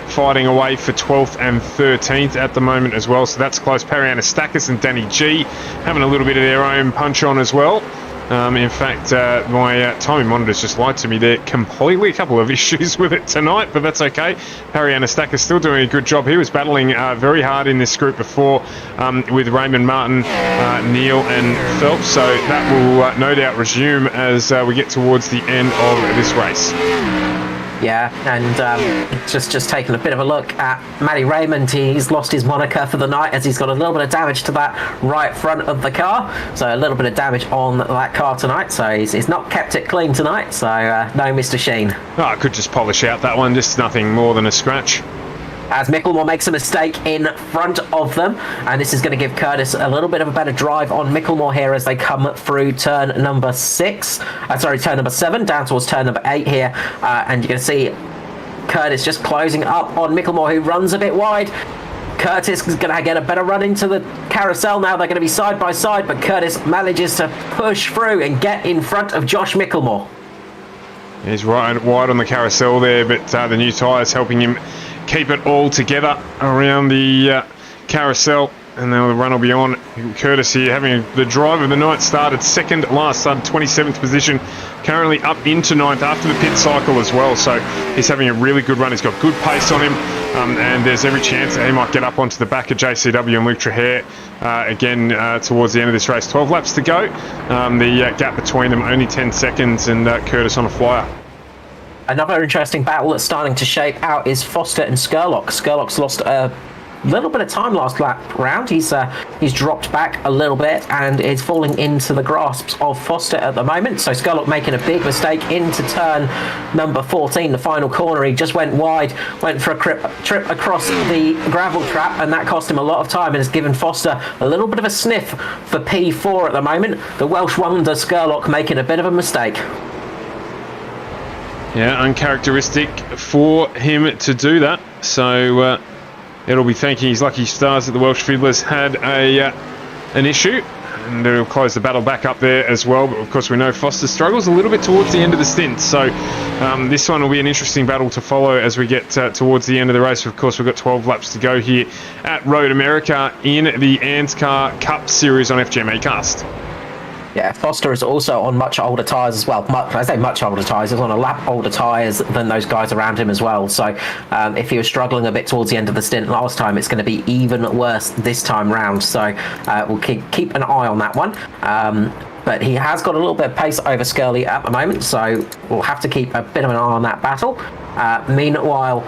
fighting away for 12th and 13th at the moment as well, so that's close. Perry Anastakis and Danny G having a little bit of their own punch on as well. In fact, my timing monitor's just lied to me there completely. A couple of issues with it tonight, but that's okay. Perry Anastakis still doing a good job. He was battling very hard in this group before with Raymond Martin, Neil and Phelps, so that will no doubt resume as we get towards the end of this race. Yeah, and just taking a bit of a look at Matty Raymond. He's lost his moniker for the night as he's got a little bit of damage to that right front of the car. So a little bit of damage on that car tonight. So he's not kept it clean tonight. So no Mr. Sheen. Oh, I could just polish out that one, just nothing more than a scratch. As Micklemore makes a mistake in front of them, and this is going to give Curtis a little bit of a better drive on Micklemore here as they come through turn number 7 down towards turn number 8 here, and you're going to see Curtis just closing up on Micklemore, who runs a bit wide. Curtis is going to get a better run into the carousel now. They're going to be side by side, but Curtis manages to push through and get in front of Josh Micklemore. He's right wide on the carousel there, but the new tyres helping him keep it all together around the carousel. And now the run will be on. Curtis here having the drive of the night. Started second last, started 27th position. Currently up into 9th after the pit cycle as well. So he's having a really good run. He's got good pace on him. And there's every chance that he might get up onto the back of JCW and Luke Trahair again towards the end of this race. 12 laps to go. The gap between them only 10 seconds, and Curtis on a flyer. Another interesting battle that's starting to shape out is Foster and Skurlock. Skurlock's lost a little bit of time last lap round. He's dropped back a little bit and is falling into the grasps of Foster at the moment. So Skurlock making a big mistake into turn number 14, the final corner. He just went wide, went for a trip across the gravel trap, and that cost him a lot of time and has given Foster a little bit of a sniff for P4 at the moment. The Welsh wonder Skurlock making a bit of a mistake. Yeah, uncharacteristic for him to do that. So it'll be thanking his lucky stars that the Welsh Fiddlers had an issue, and it'll close the battle back up there as well. But of course we know Foster struggles a little bit towards the end of the stint, so this one will be an interesting battle to follow as we get towards the end of the race. Of course we've got 12 laps to go here at Road America in the ANZCAR Cup Series on FGM Acast. Yeah, Foster is also on much older tyres as well. I say much older tyres, he's on a lap older tyres than those guys around him as well. So if he was struggling a bit towards the end of the stint last time, it's going to be even worse this time round. So we'll keep an eye on that one. But he has got a little bit of pace over Scully at the moment, so we'll have to keep a bit of an eye on that battle. Meanwhile,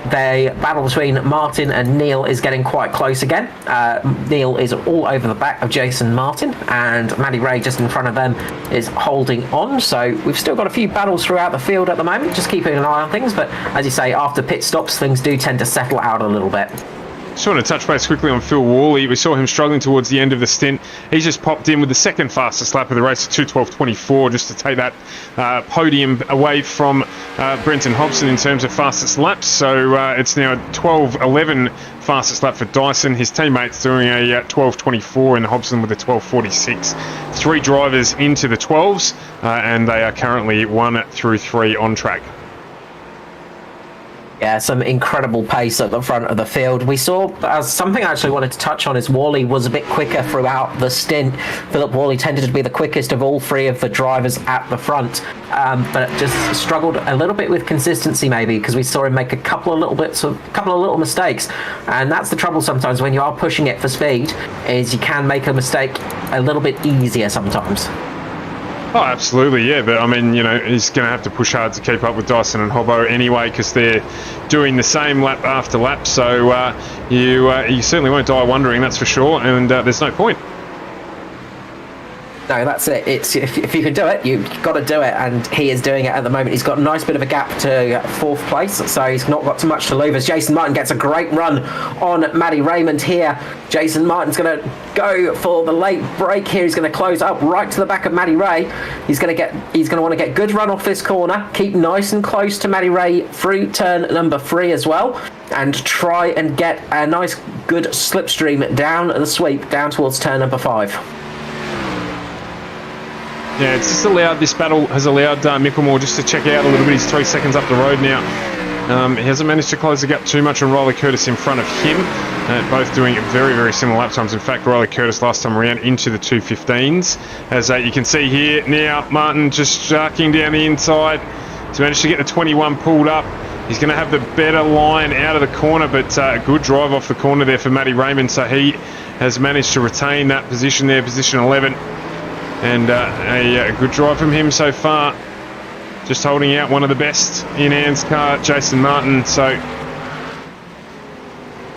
the battle between Martin and Neil is getting quite close again. Neil is all over the back of Jason Martin, and Matty Ray just in front of them is holding on. So we've still got a few battles throughout the field at the moment, just keeping an eye on things. But as you say, after pit stops, things do tend to settle out a little bit. Just want to touch base quickly on Phil Worley. We saw him struggling towards the end of the stint. He's just popped in with the second fastest lap of the race at 2:12.24, just to take that podium away from Brenton Hobson in terms of fastest laps. So it's now 12:11 fastest lap for Dyson. His teammates doing a 12:24 and Hobson with a 12:46. 3 drivers into the 12s, and they are currently 1 through 3 on track. Yeah, some incredible pace at the front of the field. We saw something I actually wanted to touch on is Worley was a bit quicker throughout the stint. Philip Worley tended to be the quickest of all 3 of the drivers at the front, but just struggled a little bit with consistency maybe, because we saw him make a couple of little mistakes, and that's the trouble sometimes when you are pushing it for speed, is you can make a mistake a little bit easier sometimes. Oh, absolutely, yeah. But I mean, you know, he's going to have to push hard to keep up with Dyson and Hobbo anyway, because they're doing the same lap after lap. So you certainly won't die wondering, that's for sure. And there's no point. No, that's it. It's if you can do it, you've got to do it, and he is doing it at the moment. He's got a nice bit of a gap to 4th place, so he's not got too much to lose. As Jason Martin gets a great run on Matty Raymond here. Jason Martin's going to go for the late break here. He's going to close up right to the back of Matty Ray. He's going to want to get good run off this corner, keep nice and close to Matty Ray through turn number 3 as well, and try and get a nice good slipstream down the sweep down towards turn number 5. Yeah, it's just allowed, this battle has allowed Micklemore just to check out a little bit. He's 3 seconds up the road now. He hasn't managed to close the gap too much on Riley Curtis in front of him. Both doing very, very similar lap times. In fact, Riley Curtis last time around into the 2:15s. As you can see here now, Martin just sharking down the inside. He's managed to get the 21 pulled up. He's going to have the better line out of the corner, but a good drive off the corner there for Matty Raymond. So he has managed to retain that position there, position 11. And a good drive from him so far. Just holding out one of the best in ANZCAR, Jason Martin. So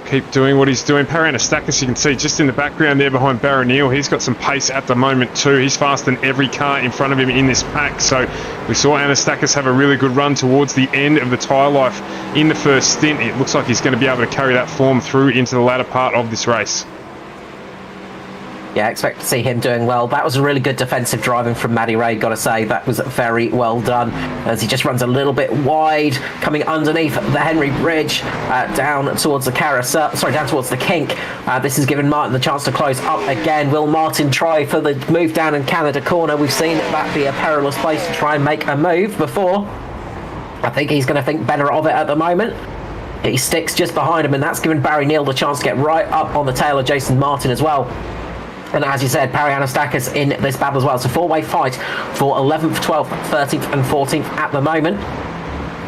keep doing what he's doing. Perry Anastakis, you can see just in the background there behind Barron Neal. He's got some pace at the moment too. He's faster than every car in front of him in this pack. So we saw Anastakis have a really good run towards the end of the tyre life in the first stint. It looks like he's going to be able to carry that form through into the latter part of this race. Yeah, expect to see him doing well. That was a really good defensive driving from Matty Ray, gotta say. That was very well done, as he just runs a little bit wide, coming underneath the Henry Bridge, down towards the carousel, down towards the kink. This has given Martin the chance to close up again. Will Martin try for the move down in Canada corner? We've seen that be a perilous place to try and make a move before. I think he's going to think better of it at the moment. He sticks just behind him, and that's given Barry Neal the chance to get right up on the tail of Jason Martin as well. And as you said, Perry Anastakis in this battle as well. It's a four-way fight for 11th, 12th, 13th and 14th at the moment.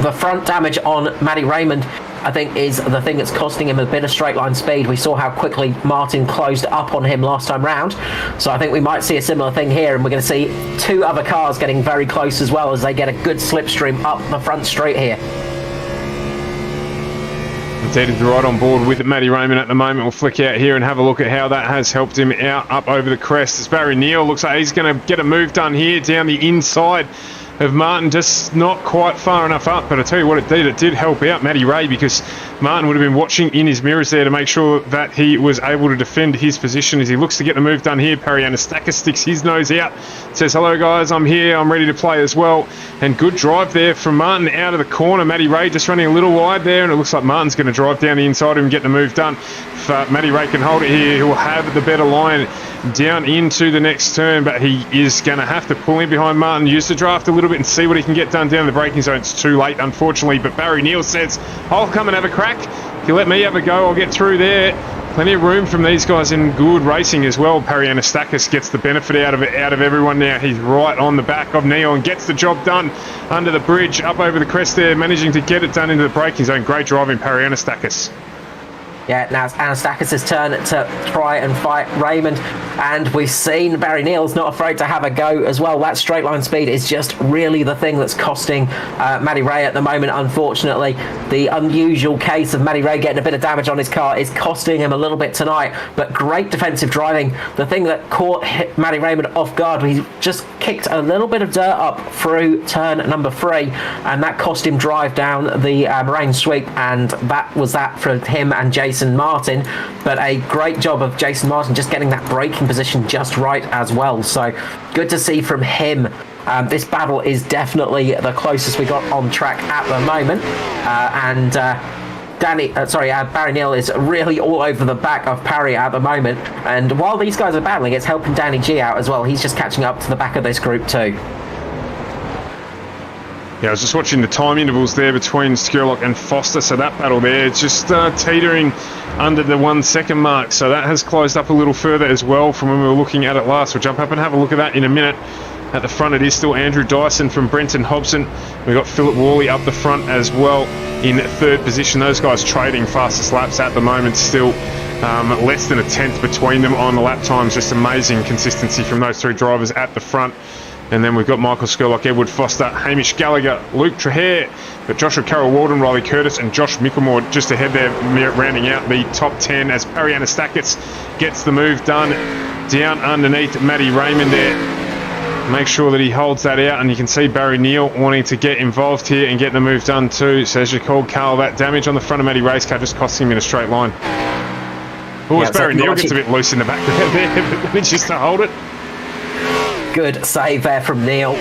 The front damage on Matty Raymond, I think, is the thing that's costing him a bit of straight line speed. We saw how quickly Martin closed up on him last time round. So I think we might see a similar thing here, and we're going to see two other cars getting very close as well, as they get a good slipstream up the front straight here. Indeed, he's right on board with Matty Raymond at the moment. We'll flick out here and have a look at how that has helped him out up over the crest. As Barry Neal looks like he's going to get a move done here down the inside of Martin, just not quite far enough up. But I tell you what, it did help out Matty Ray, because Martin would have been watching in his mirrors there to make sure that he was able to defend his position as he looks to get the move done here. Perry Anastakis sticks his nose out, says, hello guys, I'm here, I'm ready to play as well. And good drive there from Martin out of the corner. Matty Ray just running a little wide there, and it looks like Martin's going to drive down the inside and get the move done. If Matty Ray can hold it here, he'll have the better line down into the next turn, but he is going to have to pull in behind Martin, use the draft a little bit and see what he can get done down the braking zone. It's too late, unfortunately, but Barry Neal says, I'll come and have a crack. If you let me have a go, I'll get through there. Plenty of room from these guys in good racing as well. Perry Anastakis gets the benefit out of everyone now. He's right on the back of Neal and gets the job done under the bridge, up over the crest there, managing to get it done into the braking zone. Great driving, Perry Anastakis. Yeah, now it's Anastakis' turn to try and fight Raymond, and we've seen Barry Neal's not afraid to have a go as well. That straight line speed is just really the thing that's costing Matty Ray at the moment, unfortunately. The unusual case of Matty Ray getting a bit of damage on his car is costing him a little bit tonight, but great defensive driving. The thing that caught Matty Raymond off guard, he just kicked a little bit of dirt up through turn number 3, and that cost him drive down the Moraine sweep, and that was that for him and Jason Martin. But a great job of Jason Martin just getting that braking position just right as well. So good to see from him. This battle is definitely the closest we got on track at the moment, and Barry Neal is really all over the back of Parry at the moment, and while these guys are battling, it's helping Danny G out as well. He's just catching up to the back of this group too. Yeah, I was just watching the time intervals there between Skurlock and Foster, so that battle there, it's just teetering under the 1 second mark, so that has closed up a little further as well from when we were looking at it last. We'll jump up and have a look at that in a minute. At the front it is still Andrew Dyson from Brenton Hobson. We've got Philip Worley up the front as well in 3rd position. Those guys trading fastest laps at the moment still. Less than a tenth between them on the lap times. Just amazing consistency from those 3 drivers at the front. And then we've got Michael Skurlock, Edward Foster, Hamish Gallagher, Luke Trahere, but Joshua Carroll Walden, Riley Curtis and Josh Mickelmore just ahead there, rounding out the top 10 as Perry Anastakis gets the move done down underneath Matty Raymond there. Make sure that he holds that out, and you can see Barry Neal wanting to get involved here and get the move done too. So as you called, Carl, that damage on the front of Matty Ray's car just costing him in a straight line. Oh, as Barry Neal gets a bit loose in the back there, but manages to hold it. Good save there from Neal.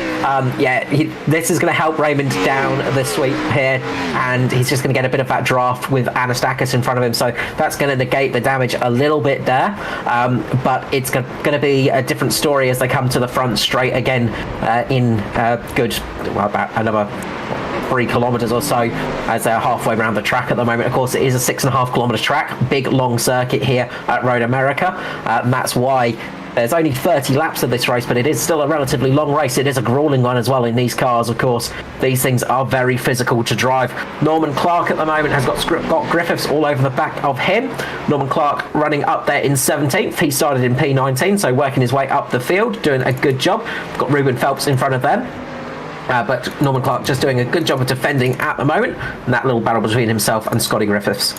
This is going to help Raymond down the sweep here, and he's just going to get a bit of that draft with Anastakis in front of him, so that's going to negate the damage a little bit there, but it's going to be a different story as they come to the front straight again about another 3 kilometres or so as they're halfway around the track at the moment. Of course, it is a 6.5 kilometre track, big long circuit here at Road America, and that's why there's only 30 laps of this race, but it is still a relatively long race. It is a grueling one as well in these cars, of course. These things are very physical to drive. Norman Clark at the moment has got Griffiths all over the back of him. Norman Clark running up there in 17th. He started in P19, so working his way up the field, doing a good job. Got Ruben Phelps in front of them. But Norman Clark just doing a good job of defending at the moment. And that little battle between himself and Scotty Griffiths.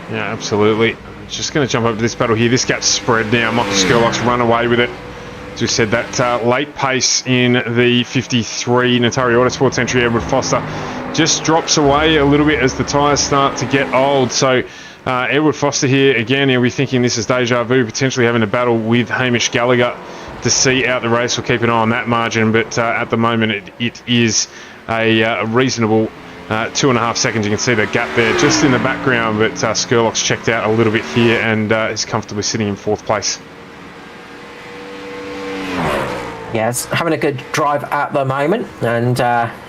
Yeah, absolutely. Just going to jump up to this battle here. This gap's spread now. Michael Skurlock's run away with it. As we said, that late pace in the 53 Natari Autosports entry, Edward Foster, just drops away a little bit as the tyres start to get old. So Edward Foster here, again, he'll be thinking this is deja vu, potentially having a battle with Hamish Gallagher to see out the race. We'll keep an eye on that margin, but at the moment it is a reasonable 2.5 seconds. You can see the gap there just in the background, but Skurlock's checked out a little bit here and is comfortably sitting in 4th place. Yes, having a good drive at the moment, and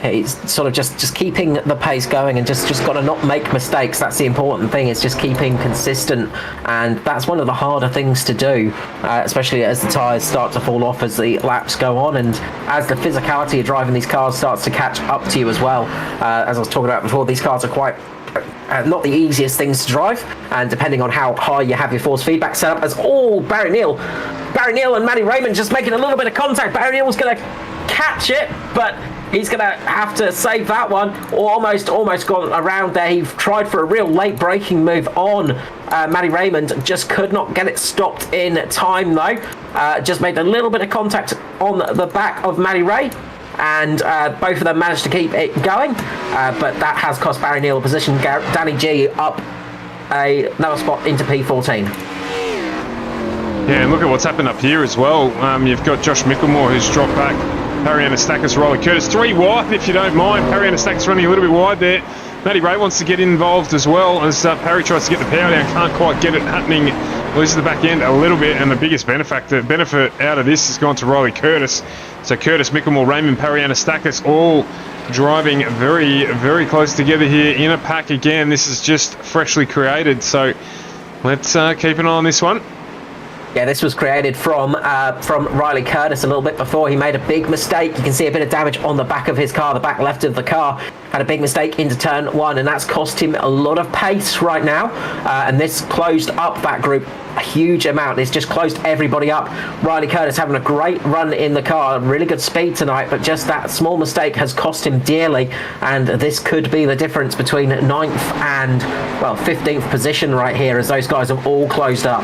he's sort of just keeping the pace going and just got to not make mistakes. That's the important thing, is just keeping consistent, and that's one of the harder things to do, especially as the tyres start to fall off as the laps go on, and as the physicality of driving these cars starts to catch up to you as well. As I was talking about before, these cars are quite not the easiest things to drive, and depending on how high you have your force feedback set up, as Barry Neal and Matty Raymond just making a little bit of contact. Barry Neal's going to catch it, but he's going to have to save that one. Almost gone around there. He tried for a real late braking move on Matty Raymond, just could not get it stopped in time though. Just made a little bit of contact on the back of Matty Ray, and both of them managed to keep it going, but that has cost Barry Neal a position. Danny G up another spot into P14. Yeah, and look at what's happened up here as well. You've got Josh Micklemore, who's dropped back. Perry Anastakis, Riley Curtis, 3 wide if you don't mind. Perry Anastakis running a little bit wide there. Matty Ray wants to get involved as well, as Perry tries to get the power down, can't quite get it happening. Loses the back end a little bit, and the biggest benefit out of this has gone to Riley Curtis. So Curtis, Micklemore, Raymond, Perry Anastakis, all driving very, very close together here in a pack again. This is just freshly created, so let's keep an eye on this one. Yeah, this was created from Riley Curtis a little bit before. He made a big mistake. You can see a bit of damage on the back of his car, the back left of the car. Had a big mistake into turn 1, and that's cost him a lot of pace right now. And this closed up that group a huge amount. It's just closed everybody up. Riley Curtis having a great run in the car, really good speed tonight, but just that small mistake has cost him dearly, and this could be the difference between 9th and, well, 15th position right here, as those guys have all closed up.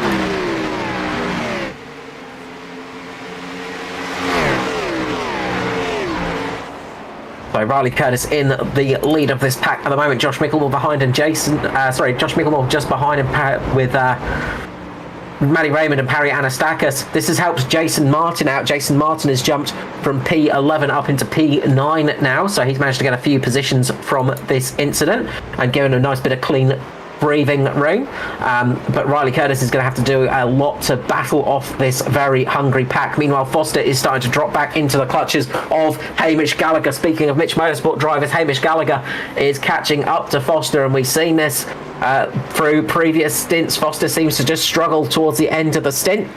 So Riley Curtis in the lead of this pack at the moment. Josh Micklemore behind, and Josh Micklemore just behind him with Matty Raymond and Perry Anastakis. This has helped Jason Martin out. Jason Martin has jumped from P11 up into P9 now, so he's managed to get a few positions from this incident and given a nice bit of clean breathing room, but Riley Curtis is going to have to do a lot to battle off this very hungry pack. Meanwhile, Foster is starting to drop back into the clutches of Hamish Gallagher. Speaking of Mitch Motorsport drivers, Hamish Gallagher is catching up to Foster, and we've seen this through previous stints. Foster seems to just struggle towards the end of the stint.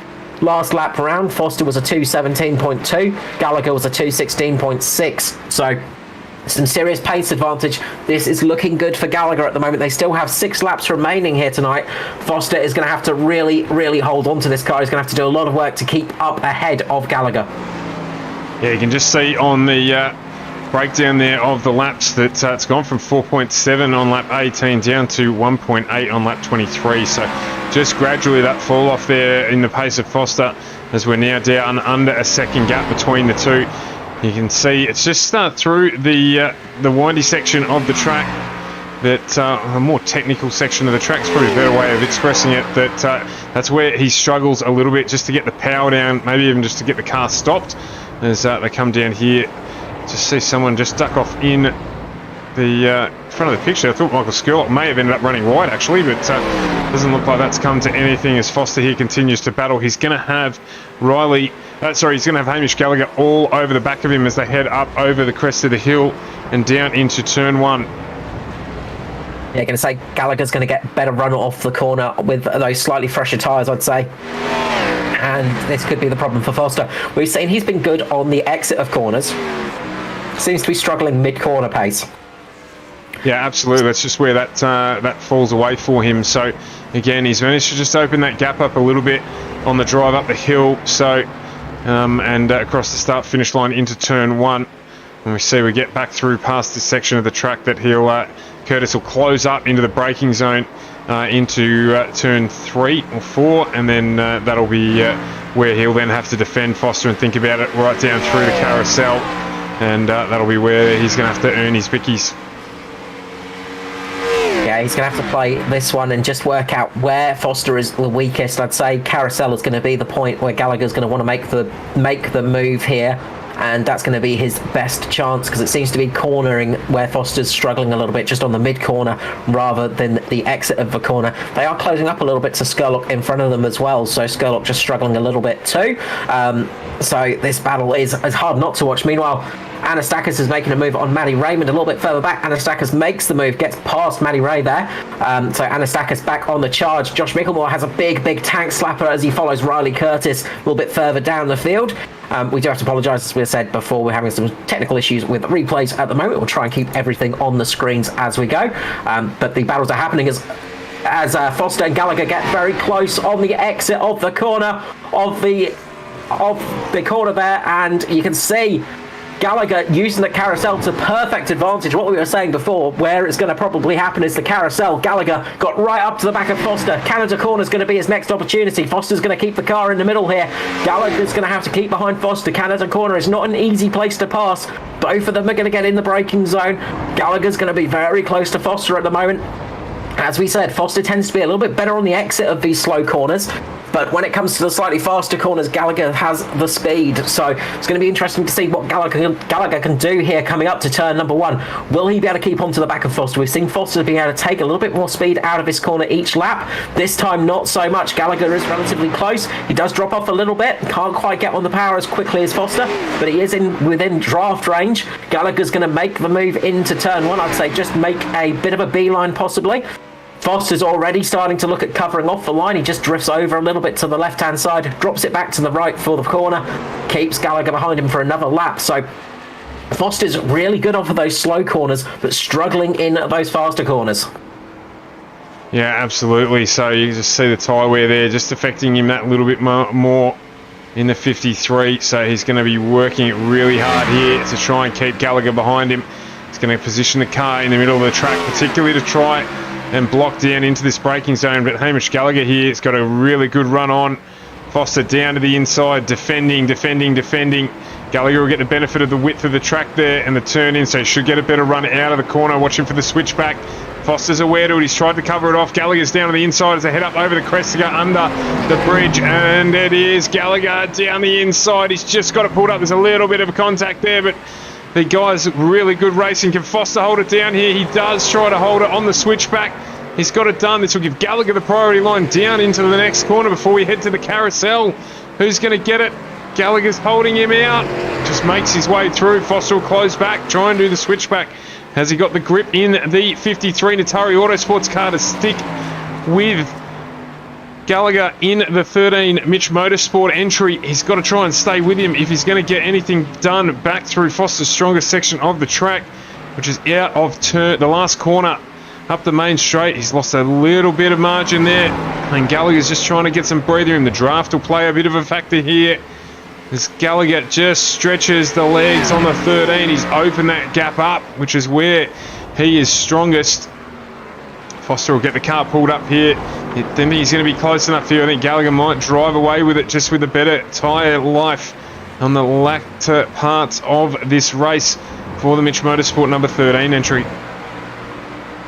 Last lap round, Foster was a 2:17.2, Gallagher was a 2:16.6, so some serious pace advantage. This is looking good for Gallagher at the moment. They still have 6 laps remaining here tonight. Foster is going to have to really, really hold on to this car. He's going to have to do a lot of work to keep up ahead of Gallagher. Yeah, you can just see on the breakdown there of the laps that it's gone from 4.7 on lap 18 down to 1.8 on lap 23. So just gradually that fall off there in the pace of Foster, as we're now down under a second gap between the two. You can see it's just through the windy section of the track, that a more technical section of the track is probably a better way of expressing it, that that's where he struggles a little bit just to get the power down, maybe even just to get the car stopped as they come down here. Just see someone just duck off in the front of the picture. I thought Michael Skurlock may have ended up running wide actually, but doesn't look like that's come to anything as Foster here continues to battle. He's going to have he's going to have Hamish Gallagher all over the back of him as they head up over the crest of the hill and down into turn 1. Yeah, going to say Gallagher's going to get better run off the corner with those slightly fresher tyres, I'd say. And this could be the problem for Foster. We've seen he's been good on the exit of corners. Seems to be struggling mid-corner pace. Yeah, absolutely. That's just where that falls away for him. So, again, he's managed to just open that gap up a little bit on the drive up the hill. So, and across the start-finish line into turn 1. And we see we get back through past this section of the track that Curtis will close up into the braking zone into turn 3 or 4, and then that'll be where he'll then have to defend Foster and think about it right down through the carousel, and that'll be where he's going to have to earn his bickies. Yeah, Yeah, he's going to have to play this one and just work out where Foster is the weakest. I'd say Carousel is going to be the point where Gallagher's going to want to make the move here, and that's going to be his best chance because it seems to be cornering where Foster's struggling a little bit, just on the mid corner rather than the exit of the corner. They are closing up a little bit to Skurlock in front of them as well, so Skurlock just struggling a little bit too. So this battle is hard not to watch. Meanwhile, Anastakis is making a move on Maddie Raymond a little bit further back. Anastakis makes the move, gets past Maddie Ray there. So Anastakis back on the charge. Josh Micklemore has a big tank slapper as he follows Riley Curtis a little bit further down the field. We do have to apologise, as we said before, we're having some technical issues with replays at the moment. We'll try and keep everything on the screens as we go. But the battles are happening as Foster and Gallagher get very close on the exit of the corner of the corner there, and you can see Gallagher using the carousel to perfect advantage. What we were saying before, where it's going to probably happen is the carousel. Gallagher got right up to the back of Foster. Canada corner is going to be his next opportunity. Foster's going to keep the car in the middle here. Gallagher's going to have to keep behind Foster. Canada corner is not an easy place to pass. Both of them are going to get in the braking zone. Gallagher's going to be very close to Foster at the moment. As we said, Foster tends to be a little bit better on the exit of these slow corners, but when it comes to the slightly faster corners, Gallagher has the speed. So it's going to be interesting to see what Gallagher can do here coming up to turn number 1. Will he be able to keep on to the back of Foster? We've seen Foster being able to take a little bit more speed out of his corner each lap. This time, not so much. Gallagher is relatively close. He does drop off a little bit. Can't quite get on the power as quickly as Foster, but he is within draft range. Gallagher's going to make the move into turn 1. I'd say just make a bit of a beeline possibly. Foster's already starting to look at covering off the line. He just drifts over a little bit to the left-hand side, drops it back to the right for the corner, keeps Gallagher behind him for another lap. So Foster's really good off of those slow corners, but struggling in those faster corners. Yeah, absolutely. So you can just see the tyre wear there, just affecting him that little bit more in the 53. So he's going to be working it really hard here to try and keep Gallagher behind him. He's going to position the car in the middle of the track, particularly to try and block down into this braking zone. But Hamish Gallagher here has got a really good run on. Foster down to the inside, defending. Gallagher will get the benefit of the width of the track there and the turn in, so he should get a better run out of the corner. Watching for the switchback. Foster's aware to it. He's tried to cover it off. Gallagher's down to the inside as they head up over the crest to go under the bridge. And it is Gallagher down the inside. He's just got it pulled up. There's a little bit of a contact there, but the guy's really good racing. Can Foster hold it down here? He does try to hold it on the switchback. He's got it done. This will give Gallagher the priority line down into the next corner before we head to the carousel. Who's going to get it? Gallagher's holding him out. Just makes his way through. Foster will close back. Try and do the switchback. Has he got the grip in the 53 Natari Autosports car to stick with Gallagher in the 13 Mitch Motorsport entry? He's got to try and stay with him if he's going to get anything done back through Foster's strongest section of the track, which is out of the last corner up the main straight. He's lost a little bit of margin there, and Gallagher's just trying to get some breather in. The draft will play a bit of a factor here as Gallagher just stretches the legs on the 13. He's opened that gap up, which is where he is strongest. Foster will get the car pulled up here. Then he's going to be close enough here. I think Gallagher might drive away with it just with a better tyre life on the latter parts of this race for the Mitch Motorsport number 13 entry.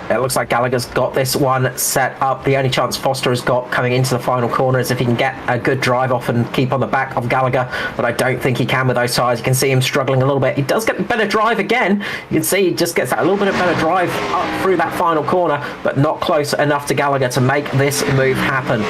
It looks like Gallagher's got this one set up. The only chance Foster has got coming into the final corner is if he can get a good drive off and keep on the back of Gallagher, but I don't think he can with those tyres. You can see him struggling a little bit. He does get a better drive again. You can see he just gets that a little bit of better drive up through that final corner, but not close enough to Gallagher to make this move happen.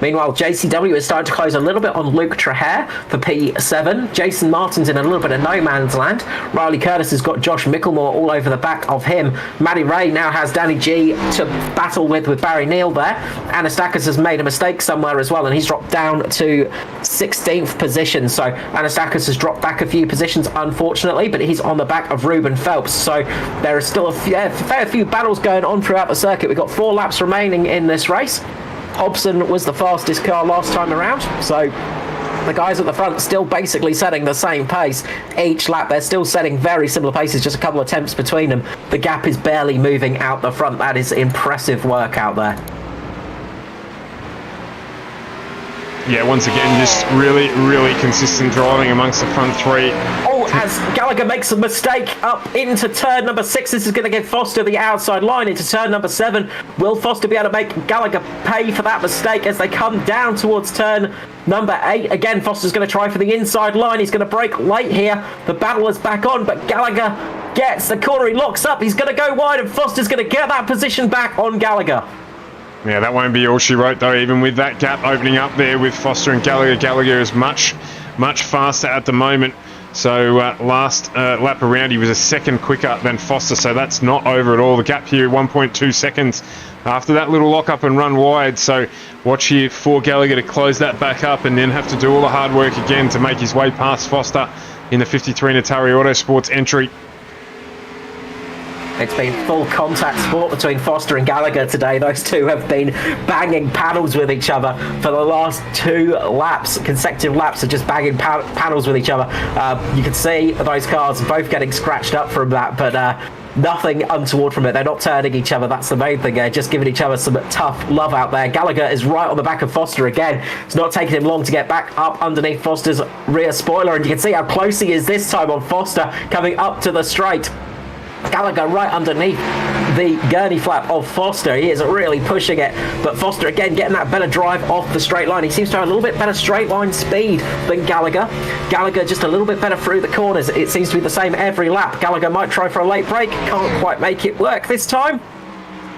Meanwhile, JCW is starting to close a little bit on Luke Traher for P7. Jason Martin's in a little bit of no man's land. Riley Curtis has got Josh Micklemore all over the back of him. Matty Ray now has Danny G to battle with Barry Neal there. Anastakis has made a mistake somewhere as well, and he's dropped down to 16th position. So Anastakis has dropped back a few positions, unfortunately, but he's on the back of Ruben Phelps. So there is still a fair few battles going on throughout the circuit. We've got 4 laps remaining in this race. Hobson was the fastest car last time around, so the guys at the front still basically setting the same pace each lap. They're still setting very similar paces, just a couple of attempts between them. The gap is barely moving out the front. That is impressive work out there. Yeah, once again, just really consistent driving amongst the front 3. Oh, as Gallagher makes a mistake up into turn number 6. This is going to give Foster the outside line into turn number 7. Will Foster be able to make Gallagher pay for that mistake as they come down towards turn number 8? Again, Foster's going to try for the inside line. He's going to break late here. The battle is back on, but Gallagher gets the corner. He locks up. He's going to go wide, and Foster's going to get that position back on Gallagher. Yeah, that won't be all she wrote, though, even with that gap opening up there with Foster and Gallagher. Gallagher is much faster at the moment. So last lap around, he was a second quicker than Foster, so that's not over at all. The gap here, 1.2 seconds after that little lock up and run wide. So watch here for Gallagher to close that back up and then have to do all the hard work again to make his way past Foster in the 53 Natari Autosports entry. It's been full contact sport between Foster and Gallagher today. Those two have been banging panels with each other for the last 2 laps. Consecutive laps of just banging panels with each other. You can see those cars both getting scratched up from that, but nothing untoward from it. They're not turning each other. That's the main thing. Just giving each other some tough love out there. Gallagher is right on the back of Foster again. It's not taking him long to get back up underneath Foster's rear spoiler, and you can see how close he is this time on Foster coming up to the straight. Gallagher right underneath the gurney flap of Foster. He is really pushing it, but Foster again getting that better drive off the straight line. He seems to have a little bit better straight line speed than Gallagher. Gallagher just a little bit better through the corners. It seems to be the same every lap. Gallagher might try for a late break, can't quite make it work this time.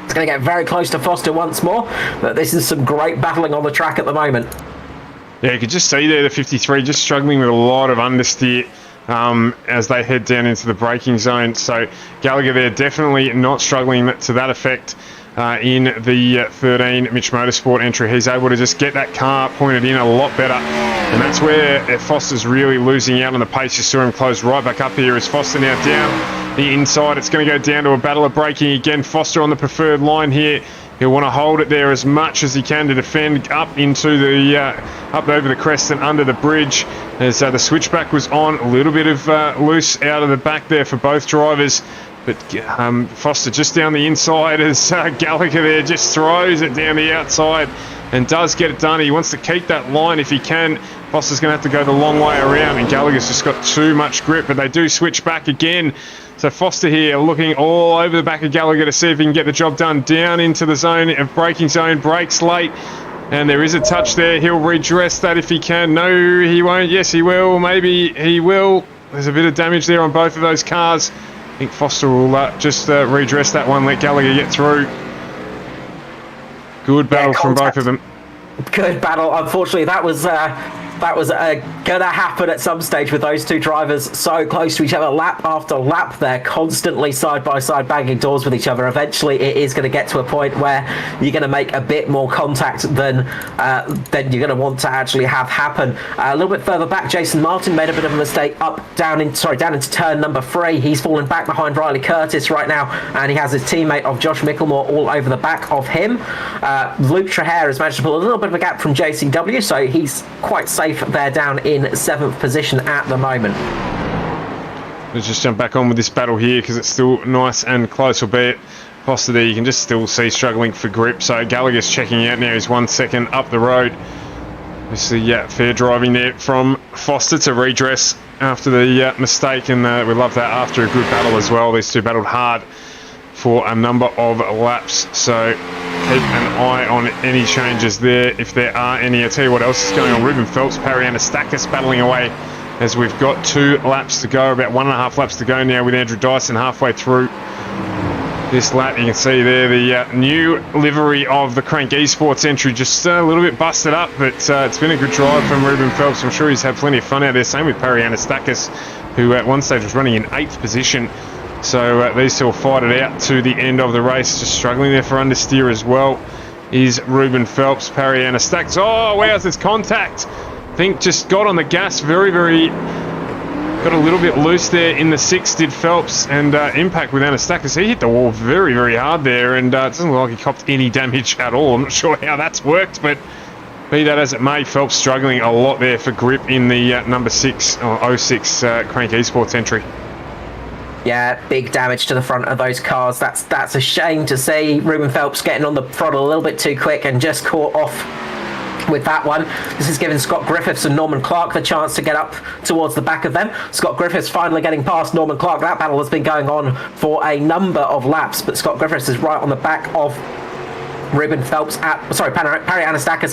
It's going to get very close to Foster once more, but this is some great battling on the track at the moment. Yeah, you could just see there the 53 just struggling with a lot of understeer as they head down into the braking zone. So Gallagher there definitely not struggling to that effect in the 13 Mitch Motorsport entry. He's able to just get that car pointed in a lot better, and that's where Foster's really losing out on the pace. You saw him close right back up here as Foster now down the inside. It's going to go down to a battle of braking again. Foster on the preferred line here. He'll want to hold it there as much as he can to defend up into the up over the crest and under the bridge. As the switchback was on, a little bit of loose out of the back there for both drivers. But Foster just down the inside as Gallagher there just throws it down the outside and does get it done. He wants to keep that line if he can. Foster's going to have to go the long way around, and Gallagher's just got too much grip, but they do switch back again. So Foster here looking all over the back of Gallagher to see if he can get the job done down into the zone of braking zone. Brakes late, and there is a touch there. He'll redress that if he can. No, he won't. Yes, he will. Maybe he will. There's a bit of damage there on both of those cars. I think Foster will just redress that one, let Gallagher get through. Good battle from both of them. Good battle. Unfortunately, that was going to happen at some stage with those two drivers so close to each other, lap after lap. They're constantly side by side banging doors with each other. Eventually, it is going to get to a point where you're going to make a bit more contact than you're going to want to actually have happen. A little bit further back, Jason Martin made a bit of a mistake down into turn number 3. He's fallen back behind Riley Curtis right now, and he has his teammate of Josh Micklemore all over the back of him. Luke Traher has managed to pull a little bit of a gap from JCW, so he's quite safe there down in 7th position at the moment. Let's just jump back on with this battle here because it's still nice and close, albeit Foster there you can just still see struggling for grip. So Gallagher's checking out now. He's 1 second up the road. Obviously, fair driving there from Foster to redress after the mistake, and we love that after a good battle as well. These two battled hard for a number of laps, so keep an eye on any changes there if there are any. I'll tell you what else is going on. Ruben Phelps, Parry Anastakis battling away as we've got 2 laps to go, about 1.5 laps to go now with Andrew Dyson halfway through this lap. You can see there the new livery of the Crank Esports entry, just a little bit busted up, but it's been a good drive from Ruben Phelps. I'm sure he's had plenty of fun out there. Same with Parry Anastakis, who at one stage was running in 8th position. So these two will fight it out to the end of the race. Just struggling there for understeer as well is Ruben Phelps. Parry Anastakis. Oh, wow, there's contact. I think just got on the gas got a little bit loose there in the 6, did Phelps, and impact with Anastakis. He hit the wall very, very hard there, and it doesn't look like he copped any damage at all. I'm not sure how that's worked, but be that as it may, Phelps struggling a lot there for grip in the number 6 or 06 Crank Esports entry. Yeah, big damage to the front of those cars. That's a shame to see. Ruben Phelps getting on the throttle a little bit too quick and just caught off with that one. This is giving Scott Griffiths and Norman Clark the chance to get up towards the back of them. Scott Griffiths finally getting past Norman Clark. That battle has been going on for a number of laps, but Scott Griffiths is right on the back of Perry Anastakis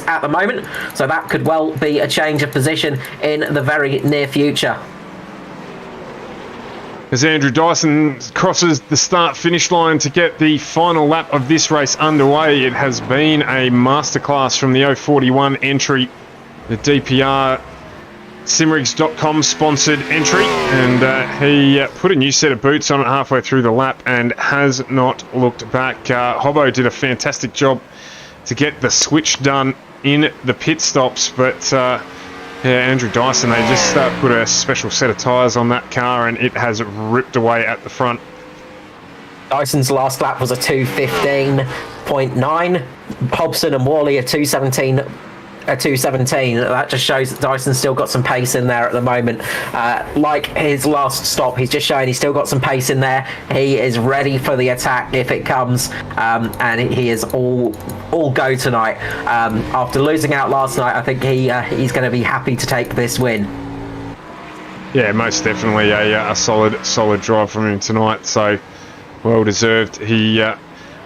at the moment, so that could well be a change of position in the very near future. As Andrew Dyson crosses the start-finish line to get the final lap of this race underway, it has been a masterclass from the 041 entry, the DPR Simracing.com sponsored entry, and he put a new set of boots on it halfway through the lap and has not looked back. Hobbo did a fantastic job to get the switch done in the pit stops, but Andrew Dyson, they just put a special set of tyres on that car and it has ripped away at the front. Dyson's last lap was a 2:15.9. Hobson and Worley a 2:17. That just shows that Dyson's still got some pace in there at the moment. Like his last stop, he's just showing he's still got some pace in there. He is ready for the attack if it comes, and he is all go tonight. After losing out last night, I think he's going to be happy to take this win. Yeah, most definitely a solid drive from him tonight. So well deserved. He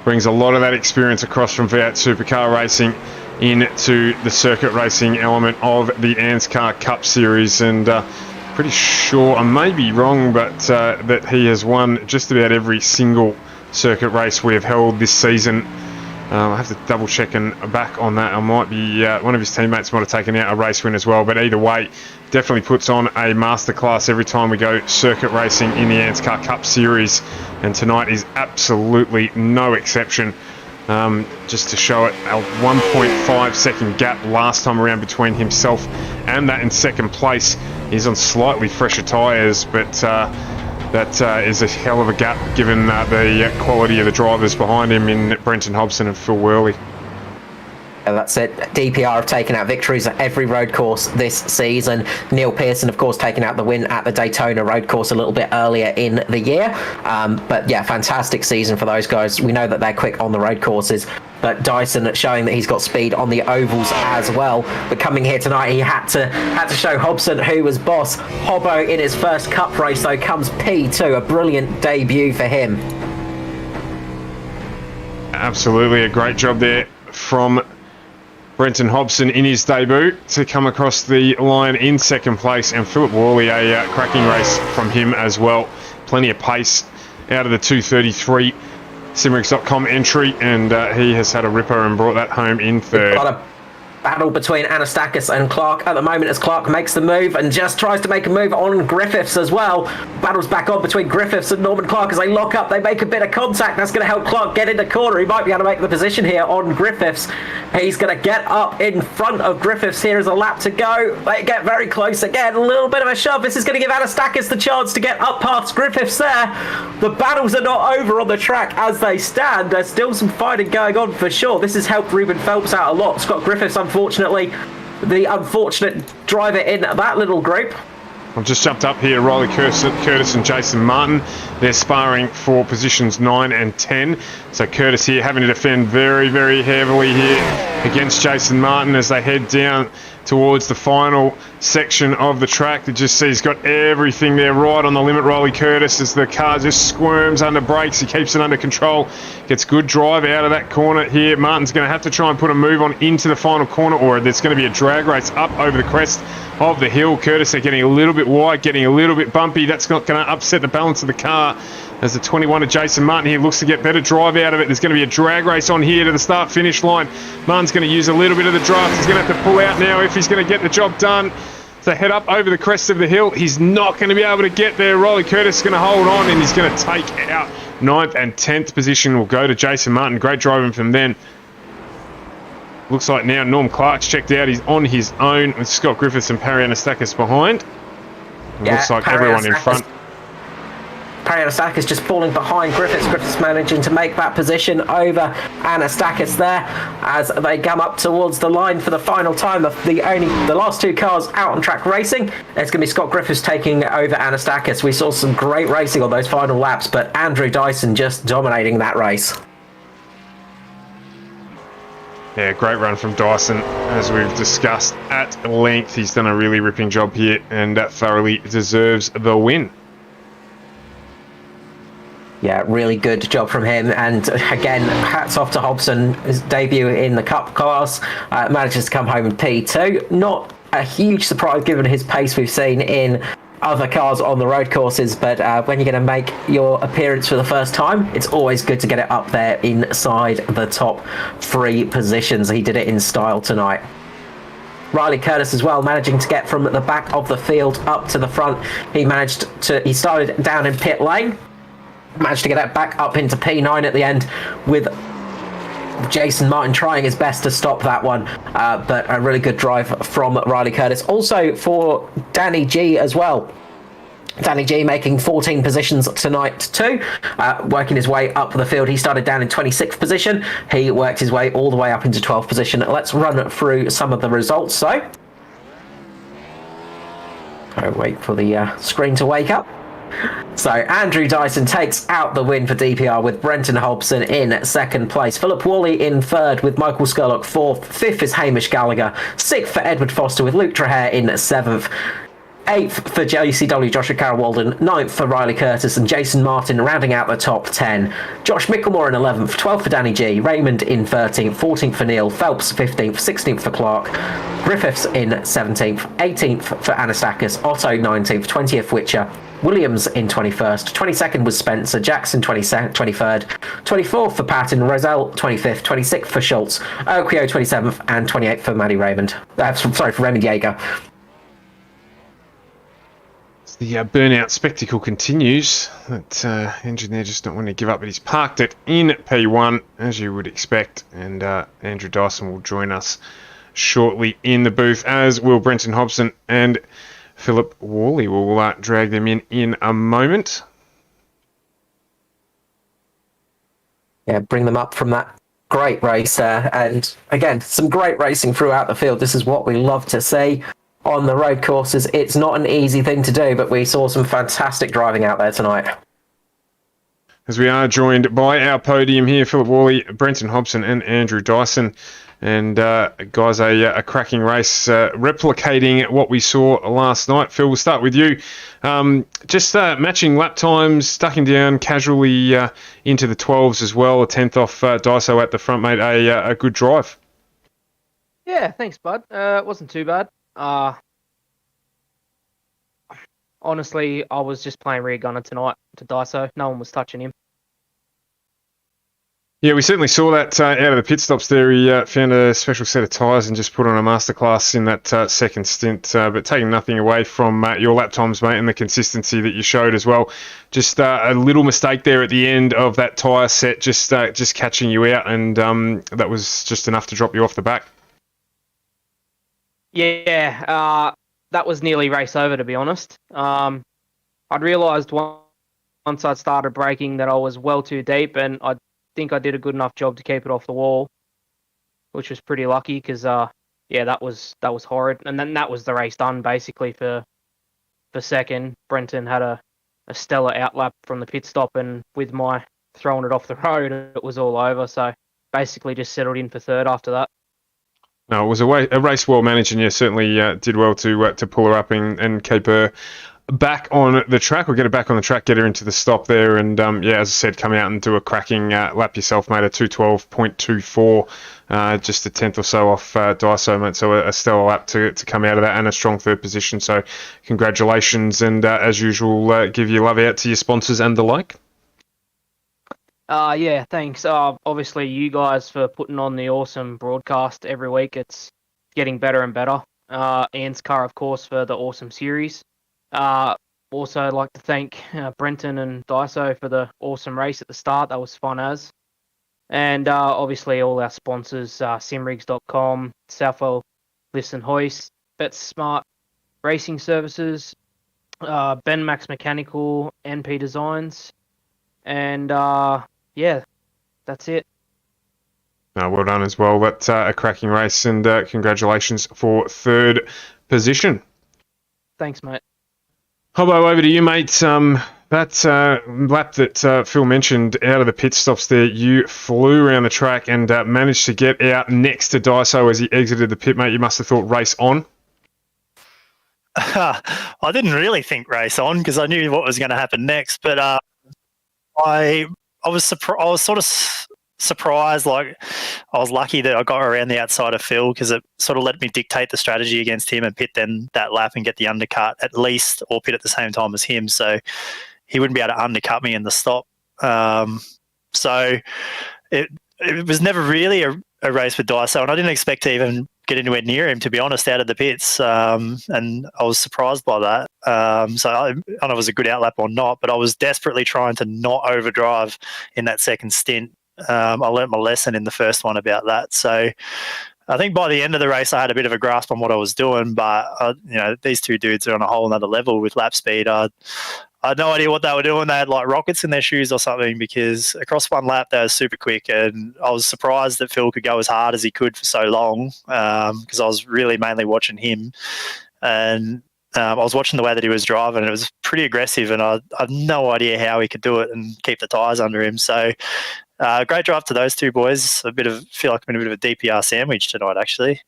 brings a lot of that experience across from V8 Supercar racing into the circuit racing element of the ANZCAR Cup Series, and pretty sure, I may be wrong, but that he has won just about every single circuit race we have held this season. I have to double check and back on that. I might be one of his teammates might have taken out a race win as well, but either way, definitely puts on a masterclass every time we go circuit racing in the ANZCAR Cup Series, and tonight is absolutely no exception. Just to show it, a 1.5 second gap last time around between himself and that in second place. He's on slightly fresher tyres, but that is a hell of a gap given the quality of the drivers behind him in Brenton Hobson and Phil Worley. That's it. DPR have taken out victories at every road course this season. Neil Pearson, of course, taking out the win at the Daytona road course a little bit earlier in the year. But yeah, fantastic season for those guys. We know that they're quick on the road courses, but Dyson showing that he's got speed on the ovals as well. But coming here tonight, he had to show Hobson who was boss. Hobbo in his first cup race, though, comes P2, a brilliant debut for him. Absolutely, a great job there from Brenton Hobson in his debut to come across the line in second place, and Philip Worley, a cracking race from him as well. Plenty of pace out of the 2:33 Simracing.com entry, and he has had a ripper and brought that home in third. Got a battle between Anastakis and Clark at the moment as Clark makes the move and just tries to make a move on Griffiths as well. Battles back on between Griffiths and Norman Clark as they lock up. They make a bit of contact. That's going to help Clark get in the corner. He might be able to make the position here on Griffiths. He's going to get up in front of Griffiths. Here is a lap to go. They get very close again. A little bit of a shove. This is going to give Anastakis the chance to get up past Griffiths there. The battles are not over on the track as they stand. There's still some fighting going on for sure. This has helped Ruben Phelps out a lot. Scott Griffiths, unfortunately, the unfortunate driver in that little group. I've just jumped up here, Riley Curtis and Jason Martin. They're sparring for positions 9 and 10. So Curtis here having to defend very, very heavily here against Jason Martin as they head down towards the final section of the track. You just see he's got everything there right on the limit, Riley Curtis, as the car just squirms under brakes. He keeps it under control, gets good drive out of that corner here. Martin's going to have to try and put a move on into the final corner, or there's going to be a drag race up over the crest of the hill. Curtis, they're getting a little bit wide, getting a little bit bumpy. That's not going to upset the balance of the car as the 21 of Jason Martin here looks to get better drive out of it. There's going to be a drag race on here to the start-finish line. Martin's going to use a little bit of the draft. He's going to have to pull out now if he's going to get the job done. So head up over the crest of the hill. He's not going to be able to get there. Riley Curtis is going to hold on, and he's going to take out 9th and 10th position will go to Jason Martin. Great driving from then. Looks like now Norm Clark's checked out. He's on his own with Scott Griffiths and Perry Anastakis behind. Looks like everyone in front. Perry Anastakis just falling behind Griffiths. Griffiths managing to make that position over Anastakis there as they come up towards the line for the final time of the last two cars out on track racing. It's going to be Scott Griffiths taking over Anastakis. We saw some great racing on those final laps, but Andrew Dyson just dominating that race. Yeah, great run from Dyson, as we've discussed at length. He's done a really ripping job here and thoroughly deserves the win. Yeah, really good job from him. And again, hats off to Hobson. His debut in the Cup class, manages to come home in P2. Not a huge surprise given his pace we've seen in other cars on the road courses, but when you're going to make your appearance for the first time, it's always good to get it up there inside the top 3 positions. He did it in style tonight. Riley Curtis as well, managing to get from the back of the field up to the front. He started down in pit lane, managed to get it back up into P9 at the end, with Jason Martin trying his best to stop that one, but a really good drive from Riley Curtis. Also for Danny G as well. Danny G making 14 positions tonight too, working his way up the field. He started down in 26th position. He worked his way all the way up into 12th position. Let's run through some of the results. So, I'll wait for the screen to wake up. So Andrew Dyson takes out the win for DPR with Brenton Hobson in second place. Philip Worley in third with Michael Skurlock fourth. Fifth is Hamish Gallagher. Sixth for Edward Foster with Luke Trahair in seventh. 8th for JCW Joshua Carroll Walden, 9th for Riley Curtis and Jason Martin rounding out the top 10. Josh Micklemore in 11th, 12th for Danny G, Raymond in 13th, 14th for Neil, Phelps 15th, 16th for Clark, Griffiths in 17th, 18th for Anastakis, Otto 19th, 20th Witcher, Williams in 21st, 22nd was Spencer, Jackson 23rd, 24th for Patton, Roselle 25th, 26th for Schultz, Oquio 27th and 28th for Maddie Raymond. For Raymond Jaeger. The burnout spectacle continues. That engine there just not wanting to give up, but he's parked it in P1, as you would expect, and Andrew Dyson will join us shortly in the booth, as will Brenton Hobson and Philip Worley. We'll drag them in a moment. Yeah, bring them up from that great race there. And again, some great racing throughout the field. This is what we love to see on the road courses. It's not an easy thing to do, but we saw some fantastic driving out there tonight. As we are joined by our podium here, Philip Worley, Brenton Hobson and Andrew Dyson. And guys, a cracking race, replicating what we saw last night. Phil, we'll start with you. Just matching lap times, ducking down casually into the 12s as well. A 10th off Dyso at the front, mate. A good drive. Yeah, thanks, bud. It wasn't too bad. Honestly, I was just playing rear gunner tonight to Dyso. No one was touching him. Yeah, we certainly saw that out of the pit stops there. He found a special set of tyres and just put on a masterclass in that second stint. But taking nothing away from your lap times, mate, and the consistency that you showed as well. Just a little mistake there at the end of that tyre set, just catching you out, and that was just enough to drop you off the back. Yeah, that was nearly race over, to be honest. I'd realised once I started braking that I was well too deep, and I think I did a good enough job to keep it off the wall, which was pretty lucky because, yeah, that was horrid. And then that was the race done, basically, for second. Brenton had a stellar outlap from the pit stop, and with my throwing it off the road, it was all over. So basically just settled in for third after that. No, it was a race well managed, and you certainly did well to pull her up and keep her back on the track, or get her back on the track, get her into the stop there, and yeah, as I said, come out and do a cracking lap yourself, mate. A 2:12.24, just a tenth or so off Dyso, mate. So a stellar lap to come out of that, and a strong third position. So congratulations, and as usual, give your love out to your sponsors and the like. Yeah, thanks. Obviously, you guys for putting on the awesome broadcast every week. It's getting better and better. ANZCAR, of course, for the awesome series. Also, I'd like to thank Brenton and Dyso for the awesome race at the start. That was fun as. And obviously, all our sponsors, Simrigs.com, Southwell Listen Hoist, BetSmart Racing Services, Ben Max Mechanical, NP Designs, and yeah, that's it. Well done as well. That's a cracking race, and congratulations for third position. Thanks, mate. Hobbo, over to you, mate. That lap that Phil mentioned out of the pit stops there, you flew around the track and managed to get out next to Daiso as he exited the pit, mate. You must have thought race on. I didn't really think race on because I knew what was going to happen next, but I was sort of surprised. Like, I was lucky that I got around the outside of Phil because it sort of let me dictate the strategy against him and pit then that lap and get the undercut at least, or pit at the same time as him, so he wouldn't be able to undercut me in the stop. So it was never really a race with Daiso, and I didn't expect to even get anywhere near him, to be honest, out of the pits. And I was surprised by that. So I don't know if it was a good outlap or not, but I was desperately trying to not overdrive in that second stint. I learnt my lesson in the first one about that. So I think by the end of the race, I had a bit of a grasp on what I was doing, but these two dudes are on a whole other level with lap speed. I had no idea what they were doing. They had like rockets in their shoes or something, because across one lap they were super quick, and I was surprised that Phil could go as hard as he could for so long, because I was really mainly watching him, and I was watching the way that he was driving, and it was pretty aggressive, and I had no idea how he could do it and keep the tyres under him. So great drive to those two boys. Feel like I'm in a bit of a DPR sandwich tonight, actually.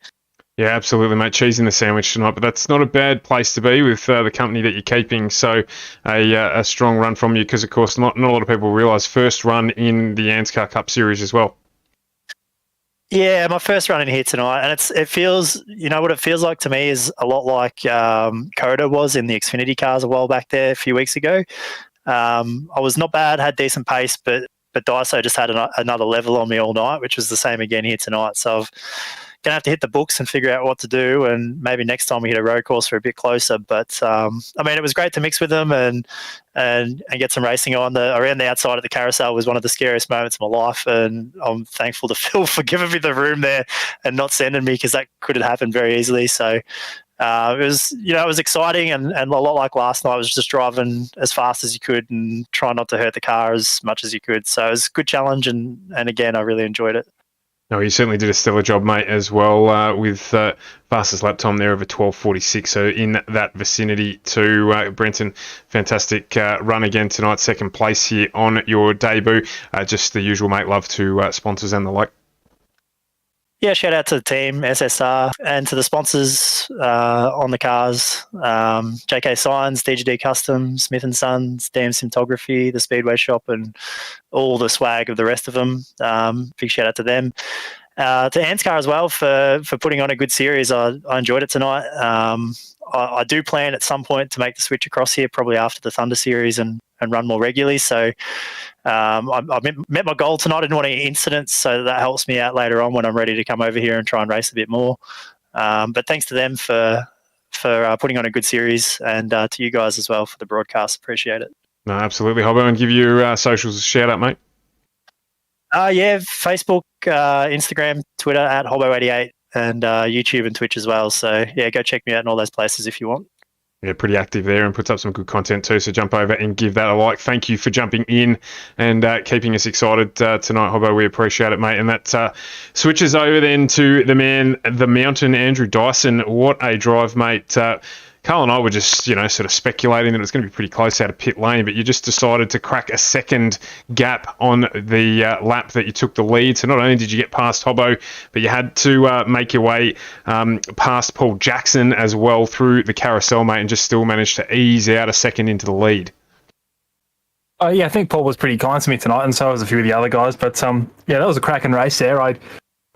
Yeah, absolutely, mate. Cheese in the sandwich tonight, but that's not a bad place to be with the company that you're keeping. So a strong run from you, because, of course, not a lot of people realise first run in the ANZCAR Cup Series as well. Yeah, my first run in here tonight, and it feels, what it feels like to me is a lot like Coda was in the Xfinity cars a while back there a few weeks ago. I was not bad, had decent pace, but Daiso just had another level on me all night, which was the same again here tonight. So I've going to have to hit the books and figure out what to do, and maybe next time we hit a road course for a bit closer. But it was great to mix with them and get some racing on. Around the outside of the carousel was one of the scariest moments of my life, and I'm thankful to Phil for giving me the room there and not sending me, because that could have happened very easily. So it was exciting, and a lot like last night, I was just driving as fast as you could and trying not to hurt the car as much as you could. So it was a good challenge, and again, I really enjoyed it. No, you certainly did a stellar job, mate, as well, with fastest lap time there of a 12:46. So in that vicinity too, Brenton, fantastic run again tonight. Second place here on your debut. Just the usual, mate, love to sponsors and the like. Yeah, shout out to the team, SSR, and to the sponsors on the cars, JK Signs, DGD Customs, Smith & Sons, DM Cinematography, the Speedway Shop, and all the swag of the rest of them. Big shout out to them. To ANZCAR as well for putting on a good series. I enjoyed it tonight. I do plan at some point to make the switch across here, probably after the Thunder Series, and run more regularly. So I met my goal tonight. I didn't want any incidents, so that helps me out later on when I'm ready to come over here and try and race a bit more. But thanks to them for putting on a good series, and to you guys as well for the broadcast. Appreciate it. No, absolutely, Hobbo, and give your socials a shout out, mate. Yeah, Facebook, Instagram, Twitter at Hobbo88, and YouTube and Twitch as well. So yeah, go check me out in all those places if you want. Yeah, pretty active there and puts up some good content too, so jump over and give that a like. Thank you for jumping in and keeping us excited tonight, Hobbo. We appreciate it, mate. And that switches over then to the man, the mountain, Andrew Dyson. What a drive, mate. Carl and I were just, sort of speculating that it was going to be pretty close out of pit lane, but you just decided to crack a second gap on the lap that you took the lead. So not only did you get past Hobbo, but you had to make your way past Paul Jackson as well through the carousel, mate, and just still managed to ease out a second into the lead. Yeah, I think Paul was pretty kind to me tonight, and so was a few of the other guys. But that was a cracking race there. I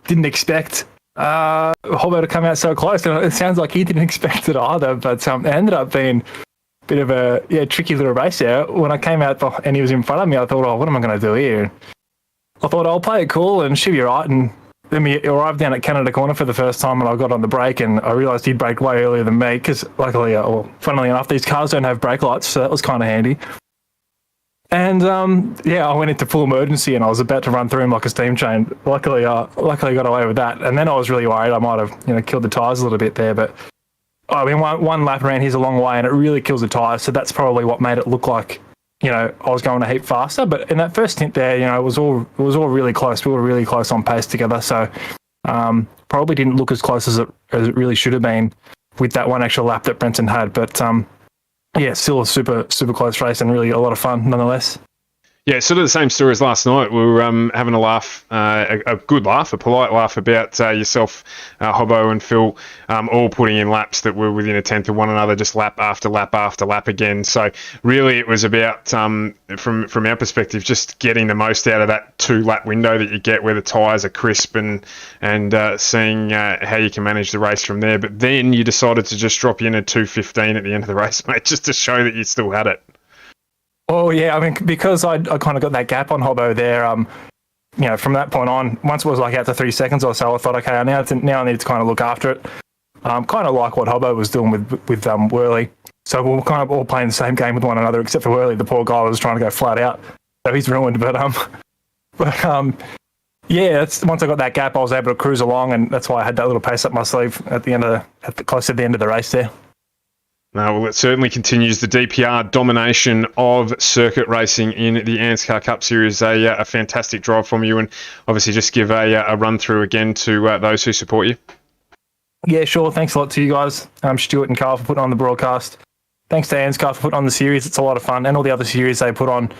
didn't expect Hobbo to come out so close, and it sounds like he didn't expect it either, but it ended up being a bit of a tricky little race there. When I came out and he was in front of me, I thought, what am I going to do here? I thought, I'll play it cool and should be right. And then we arrived down at Canada Corner for the first time, and I got on the brake, and I realised he'd braked way earlier than me, because luckily, funnily enough, these cars don't have brake lights, so that was kind of handy. And I went into full emergency, and I was about to run through him like a steam train. Luckily, I got away with that. And then I was really worried I might have, killed the tyres a little bit there. But I mean, one lap around here's a long way, and it really kills the tyres. So that's probably what made it look like, I was going a heap faster. But in that first stint there, it was all really close. We were really close on pace together. So probably didn't look as close as it really should have been with that one extra lap that Brenton had. But yeah, still a super close race and really a lot of fun nonetheless. Yeah, sort of the same story as last night. We were having a laugh, a good laugh, a polite laugh about yourself, Hobbo and Phil, all putting in laps that were within a tenth of one another, just lap after lap after lap again. So really it was about, from our perspective, just getting the most out of that 2-lap window that you get where the tyres are crisp and seeing how you can manage the race from there. But then you decided to just drop in a 2:15 at the end of the race, mate, just to show that you still had it. Oh yeah, I mean, because I kind of got that gap on Hobbo there. From that point on, once it was like out to 3 seconds or so, I thought, okay, now I need to kind of look after it. Kind of like what Hobbo was doing with Worley. So we were kind of all playing the same game with one another, except for Worley. The poor guy was trying to go flat out, so he's ruined. Yeah, once I got that gap, I was able to cruise along, and that's why I had that little pace up my sleeve at the end close to the end of the race there. Well, it certainly continues the DPR domination of circuit racing in the ANZCAR Cup Series. A fantastic drive from you, and obviously just give a run through again to those who support you. Yeah, sure. Thanks a lot to you guys, Stuart and Carl, for putting on the broadcast. Thanks to ANZCAR for putting on the series. It's a lot of fun, and all the other series they put on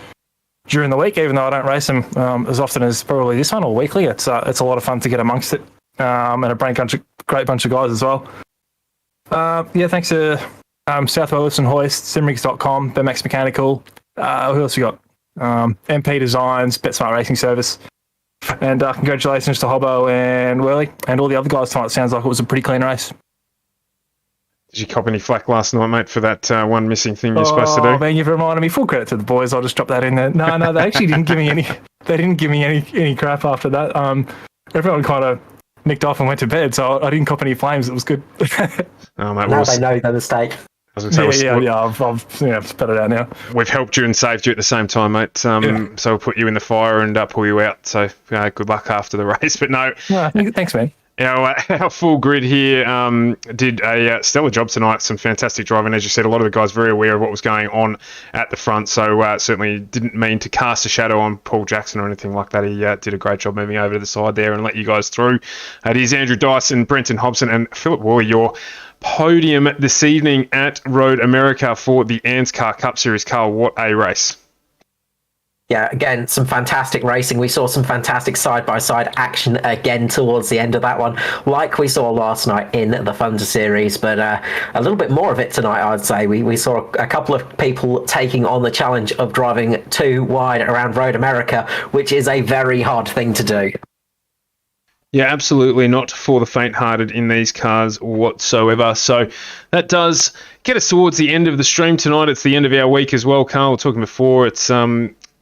during the week, even though I don't race them as often as probably this one or weekly. It's a lot of fun to get amongst it, and a great bunch of guys as well. Thanks to South Wales and Hoist, Simracing.com, BMX Mechanical. Who else we got? MP Designs, BetSmart Racing Service. And congratulations to Hobbo and Worley and all the other guys tonight. It sounds like it was a pretty clean race. Did you cop any flack last night, mate, for that one missing thing you're supposed to do? Oh, man, you've reminded me. Full credit to the boys. I'll just drop that in there. No, they actually didn't give me any. They didn't give me any crap after that. Everyone kind of nicked off and went to bed, so I didn't cop any flames. It was good. Oh, mate, now they know the mistake. I've spat it out now. We've helped you and saved you at the same time, mate. So we'll put you in the fire and pull you out. So good luck after the race. But no, thanks, man. Our full grid here did a stellar job tonight. Some fantastic driving. As you said, a lot of the guys very aware of what was going on at the front. So certainly didn't mean to cast a shadow on Paul Jackson or anything like that. He did a great job moving over to the side there and let you guys through. It is Andrew Dyson, Brenton Hobson and Philip Worley, your podium this evening at Road America for the ANZCAR Cup Series. Carl, what a race. Yeah, again, some fantastic racing. We saw some fantastic side-by-side action again towards the end of that one, like we saw last night in the Thunder Series, but a little bit more of it tonight, I'd say. We saw a couple of people taking on the challenge of driving too wide around Road America, which is a very hard thing to do. Yeah, absolutely not for the faint-hearted in these cars whatsoever. So that does get us towards the end of the stream tonight. It's the end of our week as well, Carl. We were talking before. It's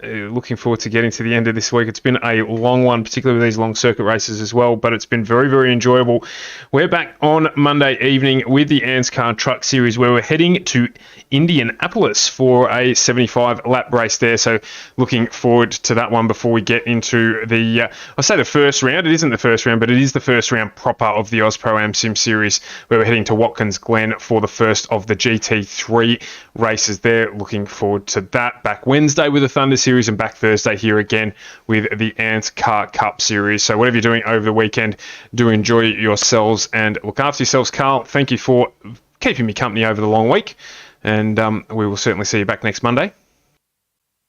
looking forward to getting to the end of this week. It's been a long one, particularly with these long circuit races as well, but it's been very, very enjoyable. We're back on Monday evening with the ANZCAR Truck Series, where we're heading to Indianapolis for a 75-lap race there. So looking forward to that one before we get into the, I say the first round. It isn't the first round, but it is the first round proper of the Oz Pro Am Sim Series, where we're heading to Watkins Glen for the first of the GT3 races there. Looking forward to that. Back Wednesday with the Thunder Series and back Thursday here again with the ANZCAR Cup Series. So whatever you're doing over the weekend, do enjoy yourselves and look after yourselves. Carl, thank you for keeping me company over the long week, and we will certainly see you back next Monday.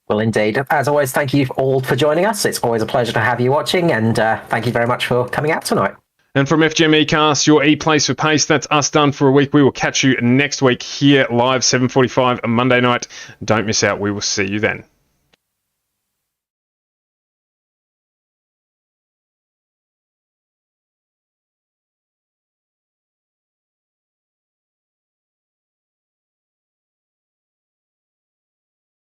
Well, indeed. As always, thank you all for joining us. It's always a pleasure to have you watching, and thank you very much for coming out tonight. And from FGM eCast, your E-Place for Pace, that's us done for a week. We will catch you next week here live, 7:45 Monday night. Don't miss out. We will see you then.